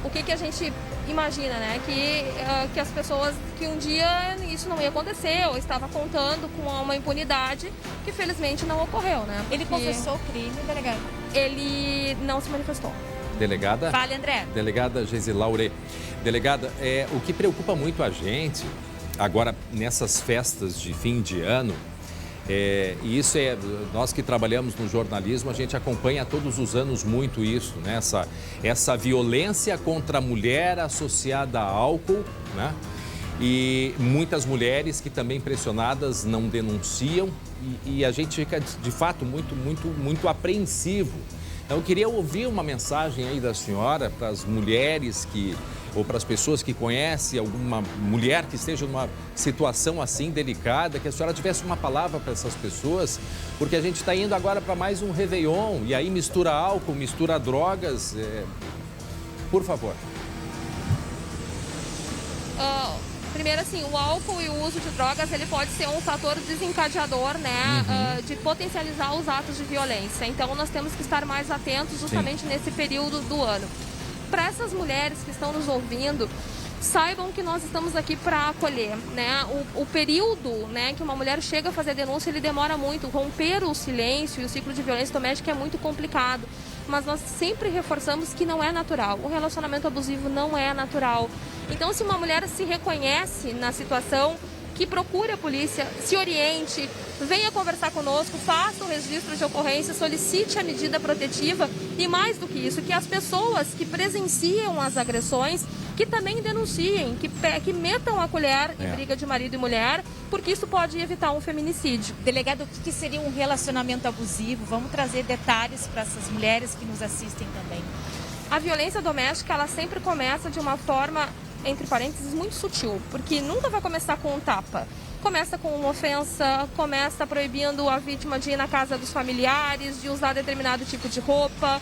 S16: o que a gente imagina, né, que as pessoas, que um dia isso não ia acontecer, ou estava contando com uma impunidade que felizmente não ocorreu, né?
S6: Ele confessou o crime, delegada?
S16: Ele não se manifestou.
S1: Delegada?
S6: Fale, André.
S1: Delegada Geisilaura. Delegada, o que preocupa muito a gente, agora nessas festas de fim de ano, e isso nós que trabalhamos no jornalismo, a gente acompanha todos os anos muito isso, né? Essa violência contra a mulher associada a álcool, né? E muitas mulheres que também pressionadas não denunciam e a gente fica de fato muito apreensivo Eu queria ouvir uma mensagem aí da senhora para as mulheres ou para as pessoas que conhecem alguma mulher que esteja numa situação assim delicada, que a senhora tivesse uma palavra para essas pessoas, porque a gente está indo agora para mais um Réveillon e aí mistura álcool, mistura drogas. Por favor.
S16: Primeiro, assim, o álcool e o uso de drogas, ele pode ser um fator desencadeador, né, de potencializar os atos de violência. Então, nós temos que estar mais atentos justamente nesse período do ano. Para essas mulheres que estão nos ouvindo, saibam que nós estamos aqui para acolher, né? O período, né, que uma mulher chega a fazer denúncia, ele demora muito. Romper o silêncio e o ciclo de violência doméstica é muito complicado. Mas nós sempre reforçamos que não é natural. O relacionamento abusivo não é natural. Então, se uma mulher se reconhece na situação, que procure a polícia, se oriente, venha conversar conosco, faça o registro de ocorrência, solicite a medida protetiva e, mais do que isso, que as pessoas que presenciam as agressões, que também denunciem, que metam a colher em briga de marido e mulher, porque isso pode evitar um feminicídio.
S6: Delegado, o que seria um relacionamento abusivo? Vamos trazer detalhes para essas mulheres que nos assistem também.
S16: A violência doméstica, ela sempre começa de uma forma, entre parênteses, muito sutil, porque nunca vai começar com um tapa. Começa com uma ofensa, começa proibindo a vítima de ir na casa dos familiares, de usar determinado tipo de roupa,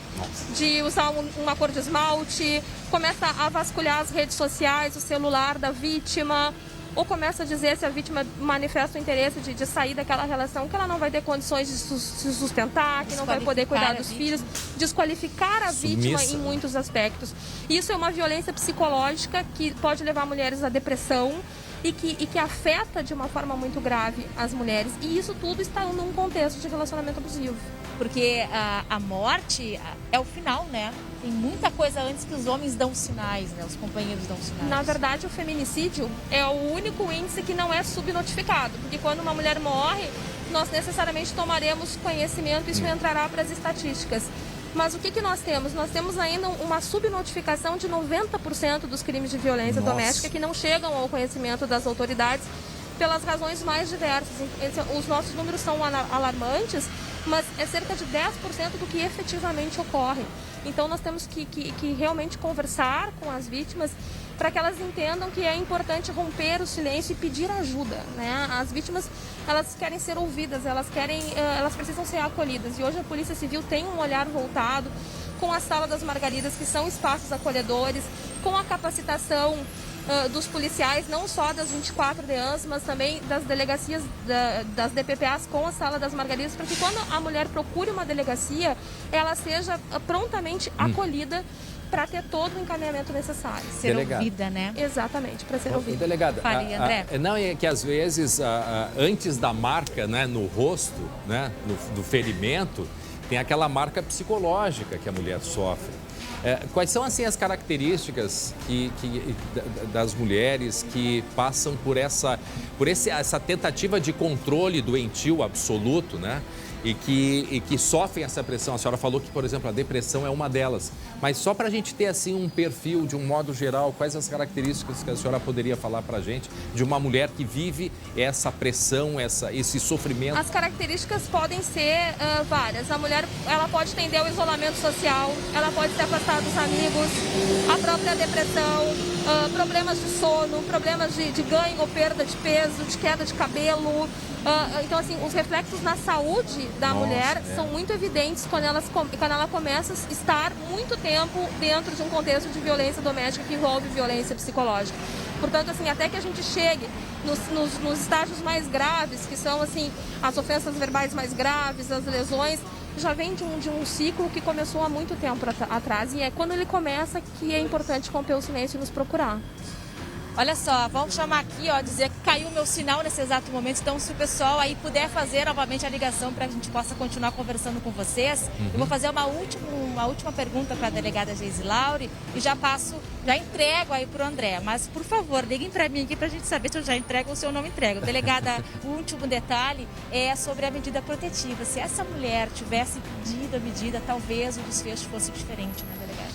S16: de usar uma cor de esmalte, começa a vasculhar as redes sociais, o celular da vítima, ou começa a dizer, se a vítima manifesta o interesse de sair daquela relação, que ela não vai ter condições de se sustentar, que não vai poder cuidar dos filhos, desqualificar a vítima em muitos aspectos. Isso é uma violência psicológica que pode levar mulheres à depressão e que afeta de uma forma muito grave as mulheres. E isso tudo está num contexto de relacionamento abusivo.
S6: Porque a morte é o final, né? Tem muita coisa antes que os homens dão sinais, né? Os companheiros dão sinais.
S16: Na verdade, o feminicídio é o único índice que não é subnotificado. Porque quando uma mulher morre, nós necessariamente tomaremos conhecimento e isso entrará para as estatísticas. Mas o que nós temos? Nós temos ainda uma subnotificação de 90% dos crimes de violência doméstica que não chegam ao conhecimento das autoridades pelas razões mais diversas. Os nossos números são alarmantes, mas é cerca de 10% do que efetivamente ocorre. Então nós temos que realmente conversar com as vítimas para que elas entendam que é importante romper o silêncio e pedir ajuda, né? As vítimas, elas querem ser ouvidas, elas precisam ser acolhidas. E hoje a Polícia Civil tem um olhar voltado com a Sala das Margaridas, que são espaços acolhedores, com a capacitação dos policiais, não só das 24 DEANs, mas também das delegacias, das DPPAs com a Sala das Margaridas, para que quando a mulher procure uma delegacia, ela seja prontamente acolhida para ter todo o encaminhamento necessário.
S6: Ser ouvida, né?
S16: Exatamente, para ser ouvida.
S1: Delegada,
S6: Fale, André.
S1: não, é que às vezes, antes da marca, né, no rosto, né, do ferimento, tem aquela marca psicológica que a mulher sofre. Quais são, assim, as características das mulheres que passam por essa tentativa de controle doentio absoluto, né? E que sofrem essa pressão? A senhora falou que, por exemplo, a depressão é uma delas. Mas só para a gente ter, assim, um perfil, de um modo geral, quais as características que a senhora poderia falar para a gente de uma mulher que vive essa pressão, esse sofrimento?
S16: As características podem ser várias. A mulher, ela pode tender ao isolamento social, ela pode se afastar dos amigos, a própria depressão, problemas de sono, problemas de ganho ou perda de peso, de queda de cabelo. Então, assim, os reflexos na saúde da mulher são muito evidentes quando ela começa a estar muito tempo dentro de um contexto de violência doméstica que envolve violência psicológica. Portanto, assim, até que a gente chegue nos estágios mais graves, que são, assim, as ofensas verbais mais graves, as lesões, já vem de um ciclo que começou há muito tempo atrás. E é quando ele começa que é importante romper o silêncio e nos procurar.
S6: Olha só, vamos chamar aqui, dizer que caiu o meu sinal nesse exato momento. Então, se o pessoal aí puder fazer novamente a ligação para que a gente possa continuar conversando com vocês. Eu vou fazer uma última pergunta para a delegada Geise Lauri e já entrego aí para o André. Mas, por favor, liguem para mim aqui para a gente saber se eu já entrego ou se eu não entrego. Delegada, o último detalhe é sobre a medida protetiva. Se essa mulher tivesse pedido a medida, talvez o desfecho fosse diferente, né, delegada?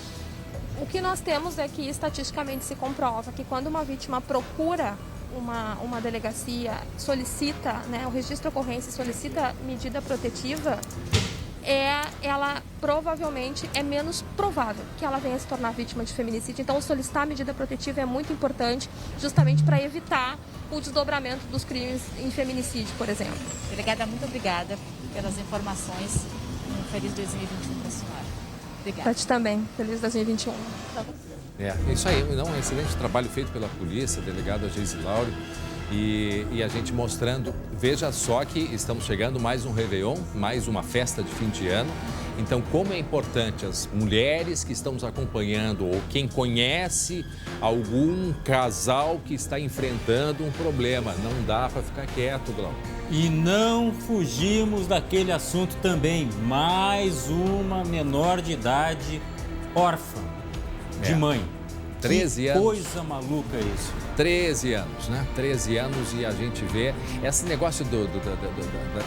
S16: O que nós temos é que estatisticamente se comprova que quando uma vítima procura uma delegacia, solicita, né, o registro de ocorrência, solicita medida protetiva, ela provavelmente é menos provável que ela venha se tornar vítima de feminicídio. Então, solicitar a medida protetiva é muito importante, justamente para evitar o desdobramento dos crimes em feminicídio, por exemplo.
S6: Delegada, muito obrigada pelas informações. Um feliz 2021 para a senhora. Obrigada.
S16: Para ti também. Feliz 2021.
S1: É isso aí. Não, um excelente trabalho feito pela polícia, delegada Geise Laure. E a gente mostrando, veja só que estamos chegando mais um Réveillon, mais uma festa de fim de ano. Então, como é importante as mulheres que estão nos acompanhando ou quem conhece algum casal que está enfrentando um problema. Não dá para ficar quieto, Glauco.
S4: E não fugimos daquele assunto também. Mais uma menor de idade órfã de mãe.
S1: 13 anos.
S4: Que coisa maluca isso.
S1: 13 anos, né? 13 anos e a gente vê esse negócio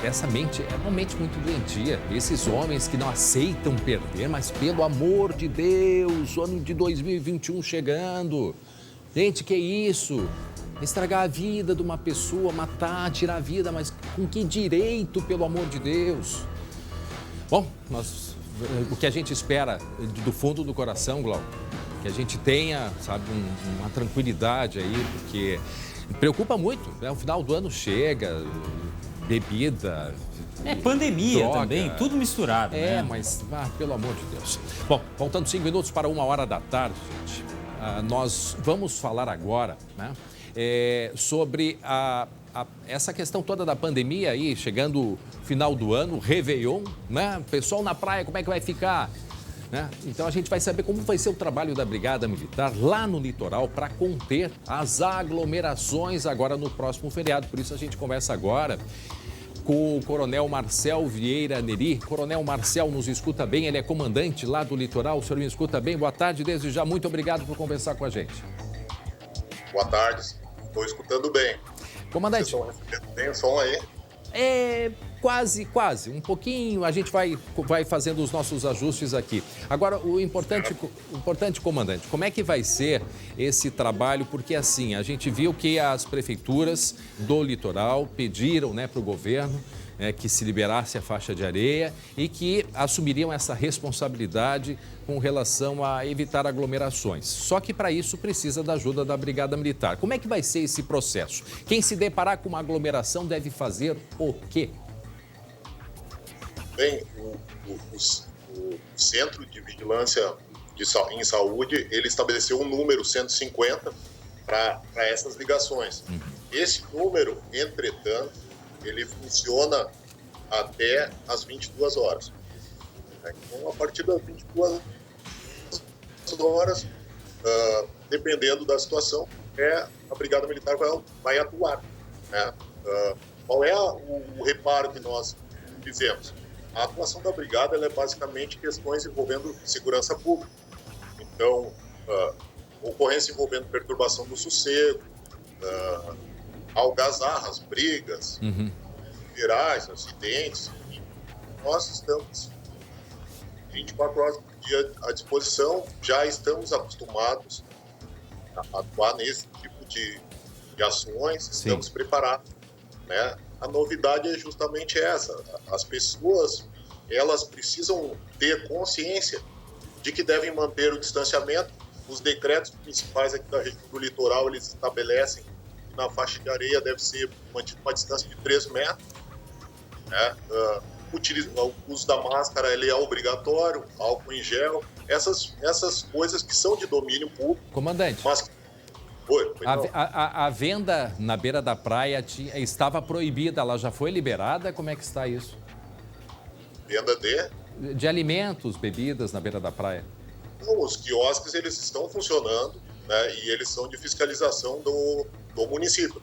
S1: dessa mente, é uma mente muito doentia. Esses homens que não aceitam perder, mas pelo amor de Deus, o ano de 2021 chegando. Gente, que isso? Estragar a vida de uma pessoa, matar, tirar a vida, mas com que direito, pelo amor de Deus? Bom, o que a gente espera do fundo do coração, Glauco, que a gente tenha, sabe, uma tranquilidade aí, porque preocupa muito, né? O final do ano chega, bebida...
S4: pandemia
S1: droga,
S4: também, tudo misturado, né?
S1: Mas, pelo amor de Deus. Bom, faltando 5 minutos para 1h da tarde, gente, nós vamos falar agora, né, sobre essa questão toda da pandemia aí, chegando o final do ano, Réveillon, né? Pessoal na praia, como é que vai ficar? Né? Então a gente vai saber como vai ser o trabalho da Brigada Militar lá no litoral para conter as aglomerações agora no próximo feriado. Por isso a gente conversa agora com o Coronel Marcel Vieira Neri. Coronel Marcel nos escuta bem, ele é comandante lá do litoral. O senhor me escuta bem? Boa tarde, desde já. Muito obrigado por conversar com a gente.
S17: Boa tarde, estou escutando bem.
S1: Comandante.
S17: Tem o som aí?
S1: Quase, um pouquinho, a gente vai fazendo os nossos ajustes aqui. Agora, o importante, comandante, como é que vai ser esse trabalho? Porque assim, a gente viu que as prefeituras do litoral pediram, né, para o governo que se liberasse a faixa de areia e que assumiriam essa responsabilidade com relação a evitar aglomerações. Só que para isso precisa da ajuda da Brigada Militar. Como é que vai ser esse processo? Quem se deparar com uma aglomeração deve fazer o quê?
S17: Bem, o Centro de Vigilância em Saúde, ele estabeleceu um número 150 para essas ligações. Esse número, entretanto, ele funciona até as 22 horas. Então, a partir das 22 horas, dependendo da situação, a Brigada Militar vai atuar. Né? Qual é o reparo que nós fizemos? A atuação da Brigada ela é basicamente questões envolvendo segurança pública. Então, ocorrência envolvendo perturbação do sossego, algazarras, brigas, virais, acidentes, enfim. Nós estamos 24 horas por dia à disposição, já estamos acostumados a atuar nesse tipo de ações, estamos preparados, né? A novidade é justamente essa, as pessoas, elas precisam ter consciência de que devem manter o distanciamento. Os decretos municipais aqui da região do litoral, eles estabelecem que na faixa de areia deve ser mantida uma distância de 3 metros, né? O uso da máscara ele é obrigatório, álcool em gel, essas coisas que são de domínio público.
S1: Comandante,
S17: mas...
S1: a venda na beira da praia estava proibida, ela já foi liberada? Como é que está isso?
S17: Venda
S1: de alimentos, bebidas na beira da praia?
S17: Não, os quiosques eles estão funcionando, né, e eles são de fiscalização do município.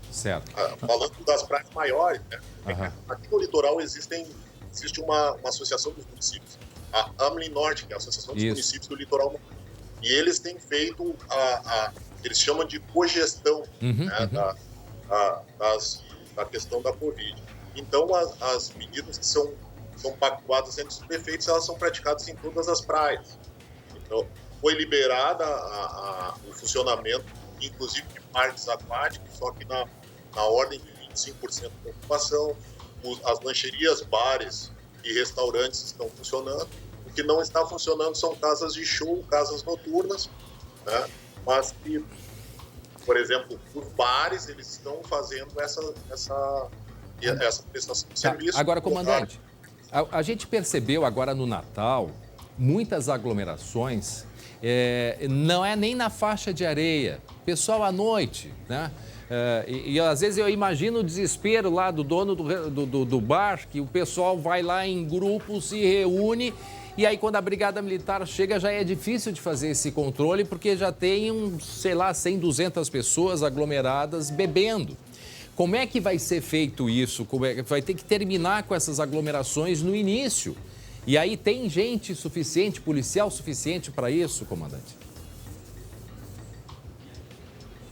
S1: Certo.
S17: Falando das praias maiores, né? Aqui no litoral existe uma associação dos municípios, a AMLI Norte, que é a Associação dos Municípios do Litoral Norte. E eles têm feito eles chamam de cogestão, né, da questão da Covid. Então, as medidas que são pactuadas entre os prefeitos, elas são praticadas em todas as praias. Então, foi liberada o funcionamento, inclusive de parques aquáticos, só que na ordem de 25% de ocupação. As lancherias, bares, e restaurantes estão funcionando. O que não está funcionando são casas de show, casas noturnas, né? Mas que, por exemplo, os bares, eles estão fazendo essa prestação de serviço.
S1: Agora, comandante, a gente percebeu agora no Natal muitas aglomerações, não é nem na faixa de areia, pessoal à noite, né? E às vezes eu imagino o desespero lá do dono do bar, que o pessoal vai lá em grupo, se reúne, e aí quando a Brigada Militar chega já é difícil de fazer esse controle, porque já tem, 100, 200 pessoas aglomeradas bebendo. Como é que vai ser feito isso? Vai ter que terminar com essas aglomerações no início. E aí tem gente suficiente, policial suficiente para isso, comandante?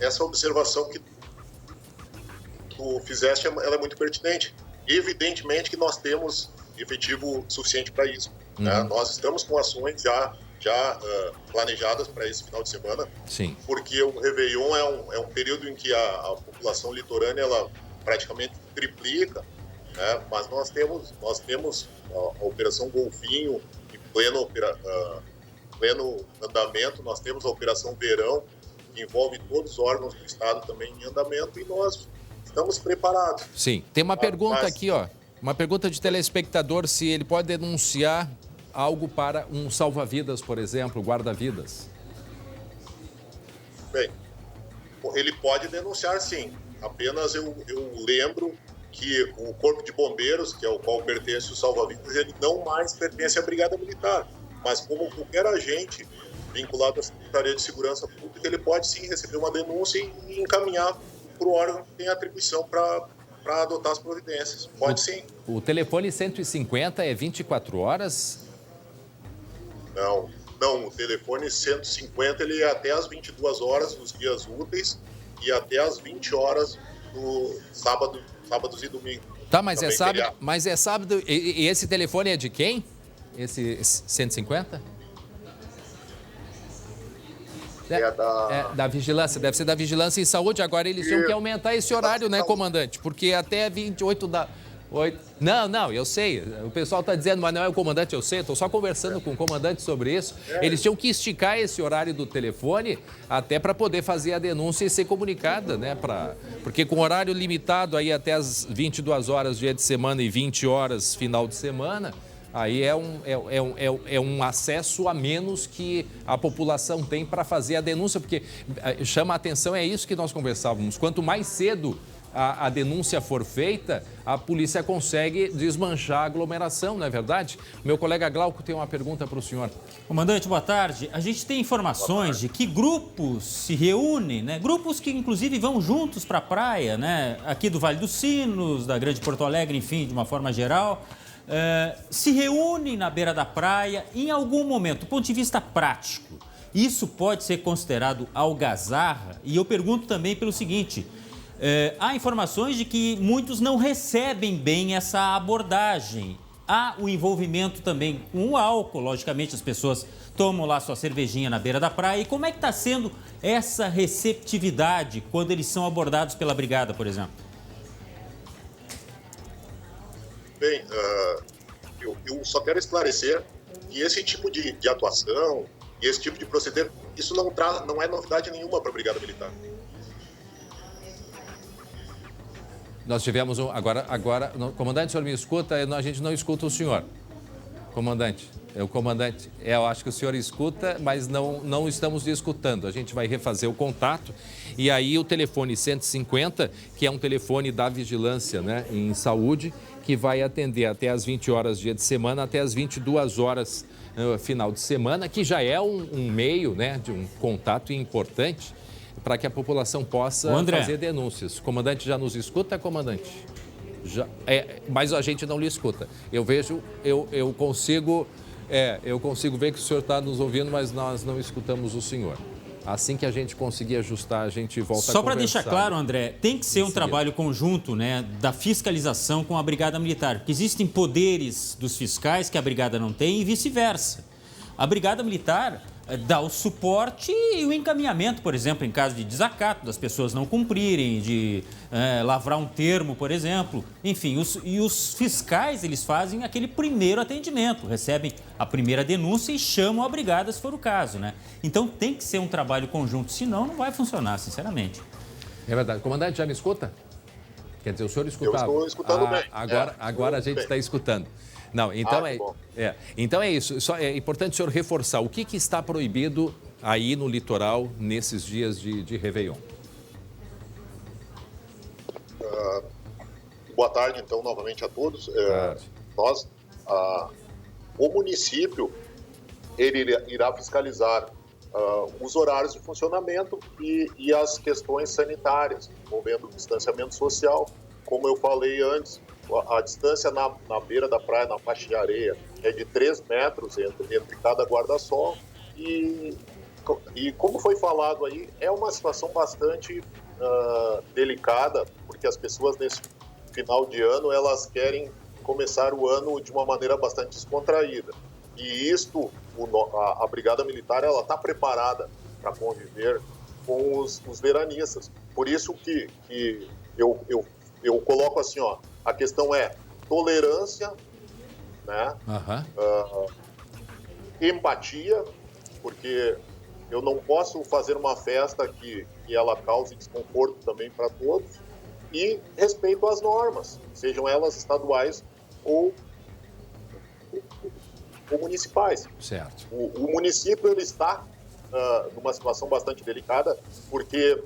S17: Essa observação que tu fizeste, ela é muito pertinente. Evidentemente que nós temos efetivo suficiente para isso. Né? Nós estamos com ações já planejadas para esse final de semana.
S1: Sim.
S17: Porque o Réveillon é um período em que a população litorânea ela praticamente triplica, né? Mas nós temos a Operação Golfinho em pleno andamento, nós temos a Operação Verão, que envolve todos os órgãos do Estado também em andamento, e nós estamos preparados.
S1: Sim. Tem uma pergunta aqui, ó. Uma pergunta de telespectador, se ele pode denunciar algo para um salva-vidas, por exemplo, guarda-vidas.
S17: Bem, ele pode denunciar, sim. Apenas eu lembro que o Corpo de Bombeiros, que é o qual pertence o salva-vidas, ele não mais pertence à Brigada Militar. Mas como qualquer agente vinculado à Secretaria de Segurança Pública, ele pode sim receber uma denúncia e encaminhar para o órgão que tem atribuição para adotar as providências. Pode sim.
S1: O telefone 150 é 24 horas?
S17: Não, o telefone 150 ele é até às 22 horas nos dias úteis e até às 20 horas no sábados e domingos.
S1: Tá, mas é sábado. E esse telefone é de quem? Esse 150? Da vigilância, deve ser da Vigilância em Saúde. Agora eles tinham que aumentar esse horário, né, comandante? Porque até 28 da... Não, eu sei. O pessoal está dizendo, mas não é o comandante, eu sei. Estou só conversando com o comandante sobre isso. Eles tinham que esticar esse horário do telefone até para poder fazer a denúncia e ser comunicada, né? Porque com horário limitado aí até as 22 horas dia de semana e 20 horas final de semana, aí é um acesso a menos que a população tem para fazer a denúncia, porque chama a atenção, é isso que nós conversávamos. Quanto mais cedo a denúncia for feita, a polícia consegue desmanchar a aglomeração, não é verdade? Meu colega Glauco tem uma pergunta para o senhor.
S4: Comandante, boa tarde. A gente tem informações de que grupos se reúnem, né? Grupos que inclusive vão juntos para a praia, né? Aqui do Vale dos Sinos, da Grande Porto Alegre, enfim, de uma forma geral. Se reúnem na beira da praia em algum momento, do ponto de vista prático. Isso pode ser considerado algazarra? E eu pergunto também pelo seguinte... há informações de que muitos não recebem bem essa abordagem. Há o envolvimento também com o álcool, logicamente as pessoas tomam lá sua cervejinha na beira da praia. E como é que está sendo essa receptividade quando eles são abordados pela brigada, por exemplo?
S17: Bem, eu só quero esclarecer que esse tipo de atuação e esse tipo de proceder, isso não é novidade nenhuma para a Brigada Militar.
S1: Nós tivemos agora, comandante, o senhor me escuta? A gente não escuta o senhor. Comandante, eu acho que o senhor escuta, mas não estamos escutando. A gente vai refazer o contato e aí o telefone 150, que é um telefone da Vigilância, né, em Saúde, que vai atender até às 20 horas dia de semana, até às 22 horas final de semana, que já é um meio, né, de um contato importante para que a população possa fazer denúncias. O comandante já nos escuta, comandante? Mas a gente não lhe escuta. Eu consigo ver que o senhor está nos ouvindo, mas nós não escutamos o senhor. Assim que a gente conseguir ajustar, a gente volta a conversar.
S4: Só para deixar claro, André, tem que ser um trabalho conjunto, né, da fiscalização com a Brigada Militar, porque existem poderes dos fiscais que a Brigada não tem e vice-versa. A Brigada Militar dar o suporte e o encaminhamento, por exemplo, em caso de desacato, das pessoas não cumprirem, de lavrar um termo, por exemplo. Enfim, os fiscais, eles fazem aquele primeiro atendimento, recebem a primeira denúncia e chamam a brigada, se for o caso, né? Então tem que ser um trabalho conjunto, senão não vai funcionar, sinceramente.
S1: É verdade. Comandante, já me escuta? Quer dizer, o senhor escutava?
S17: Eu estou escutando bem.
S1: Agora a gente está escutando. Não, então então é isso. Só é importante o senhor reforçar o que está proibido aí no litoral nesses dias de Réveillon.
S17: Boa tarde, então, novamente a todos. O município ele irá fiscalizar os horários de funcionamento e as questões sanitárias envolvendo o distanciamento social. Como eu falei antes, a distância na beira da praia, na faixa de areia, é de 3 metros entre cada guarda-sol e como foi falado aí, é uma situação bastante delicada, porque as pessoas nesse final de ano, elas querem começar o ano de uma maneira bastante descontraída. E isto, a Brigada Militar, ela está preparada para conviver com os veranistas. Por isso que eu coloco assim, ó, a questão é tolerância, né? Empatia, porque eu não posso fazer uma festa que ela cause desconforto também para todos, e respeito às normas, sejam elas estaduais ou municipais.
S1: Certo.
S17: O município ele está numa situação bastante delicada, porque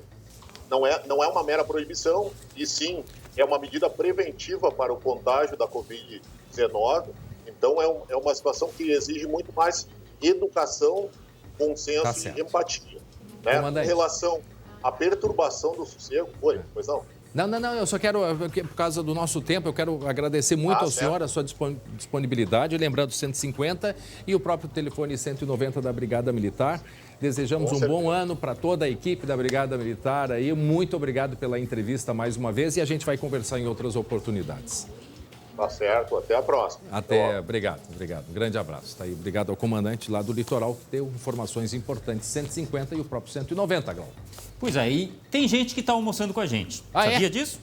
S17: não é uma mera proibição, e sim é uma medida preventiva para o contágio da Covid-19. Então é uma situação que exige muito mais educação, bom senso e empatia. Né? Em relação à perturbação do sossego, pois não?
S1: Não, eu só quero, por causa do nosso tempo, eu quero agradecer muito ao senhor, a sua disponibilidade, lembrando o 150 e o próprio telefone 190 da Brigada Militar. Desejamos um bom ano para toda a equipe da Brigada Militar aí. Muito obrigado pela entrevista mais uma vez e a gente vai conversar em outras oportunidades.
S17: Tá certo, até a próxima.
S1: Obrigado. Um grande abraço. Tá aí, obrigado ao comandante lá do litoral que deu informações importantes, 150 e o próprio 190, Glau.
S4: Pois aí, tem gente que está almoçando com a gente. Sabia disso?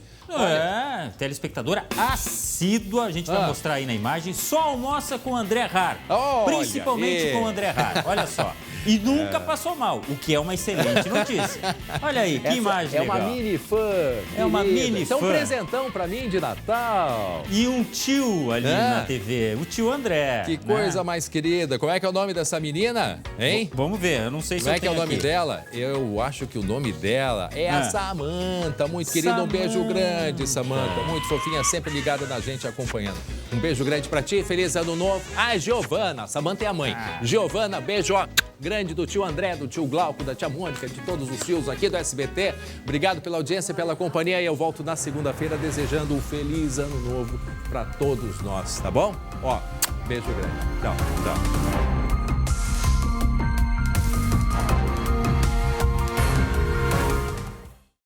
S4: Telespectadora assídua, a gente vai mostrar aí na imagem, só almoça com o André Rar. Principalmente com o André Rar, olha só. E nunca passou mal, o que é uma excelente notícia. Olha aí, que imagem legal.
S1: É uma mini fã.
S4: É uma mini fã.
S1: É um presentão pra mim de Natal.
S4: E um tio ali na TV, o tio André.
S1: Que coisa mais querida. Como é que é o nome dessa menina, hein?
S4: Vamos ver, eu não sei se
S1: Como é que é o nome dela? Eu acho que o nome dela é a Samanta. Muito querida, um beijo grande, Samanta. Muito fofinha, sempre ligada na gente, acompanhando. Um beijo grande pra ti, feliz ano novo. Giovana, Samanta é a mãe. Giovana, beijo, grande do tio André, do tio Glauco, da tia Mônica, de todos os tios aqui do SBT. Obrigado pela audiência, pela companhia, e eu volto na segunda-feira desejando um feliz ano novo para todos nós, tá bom? Beijo grande. Tchau.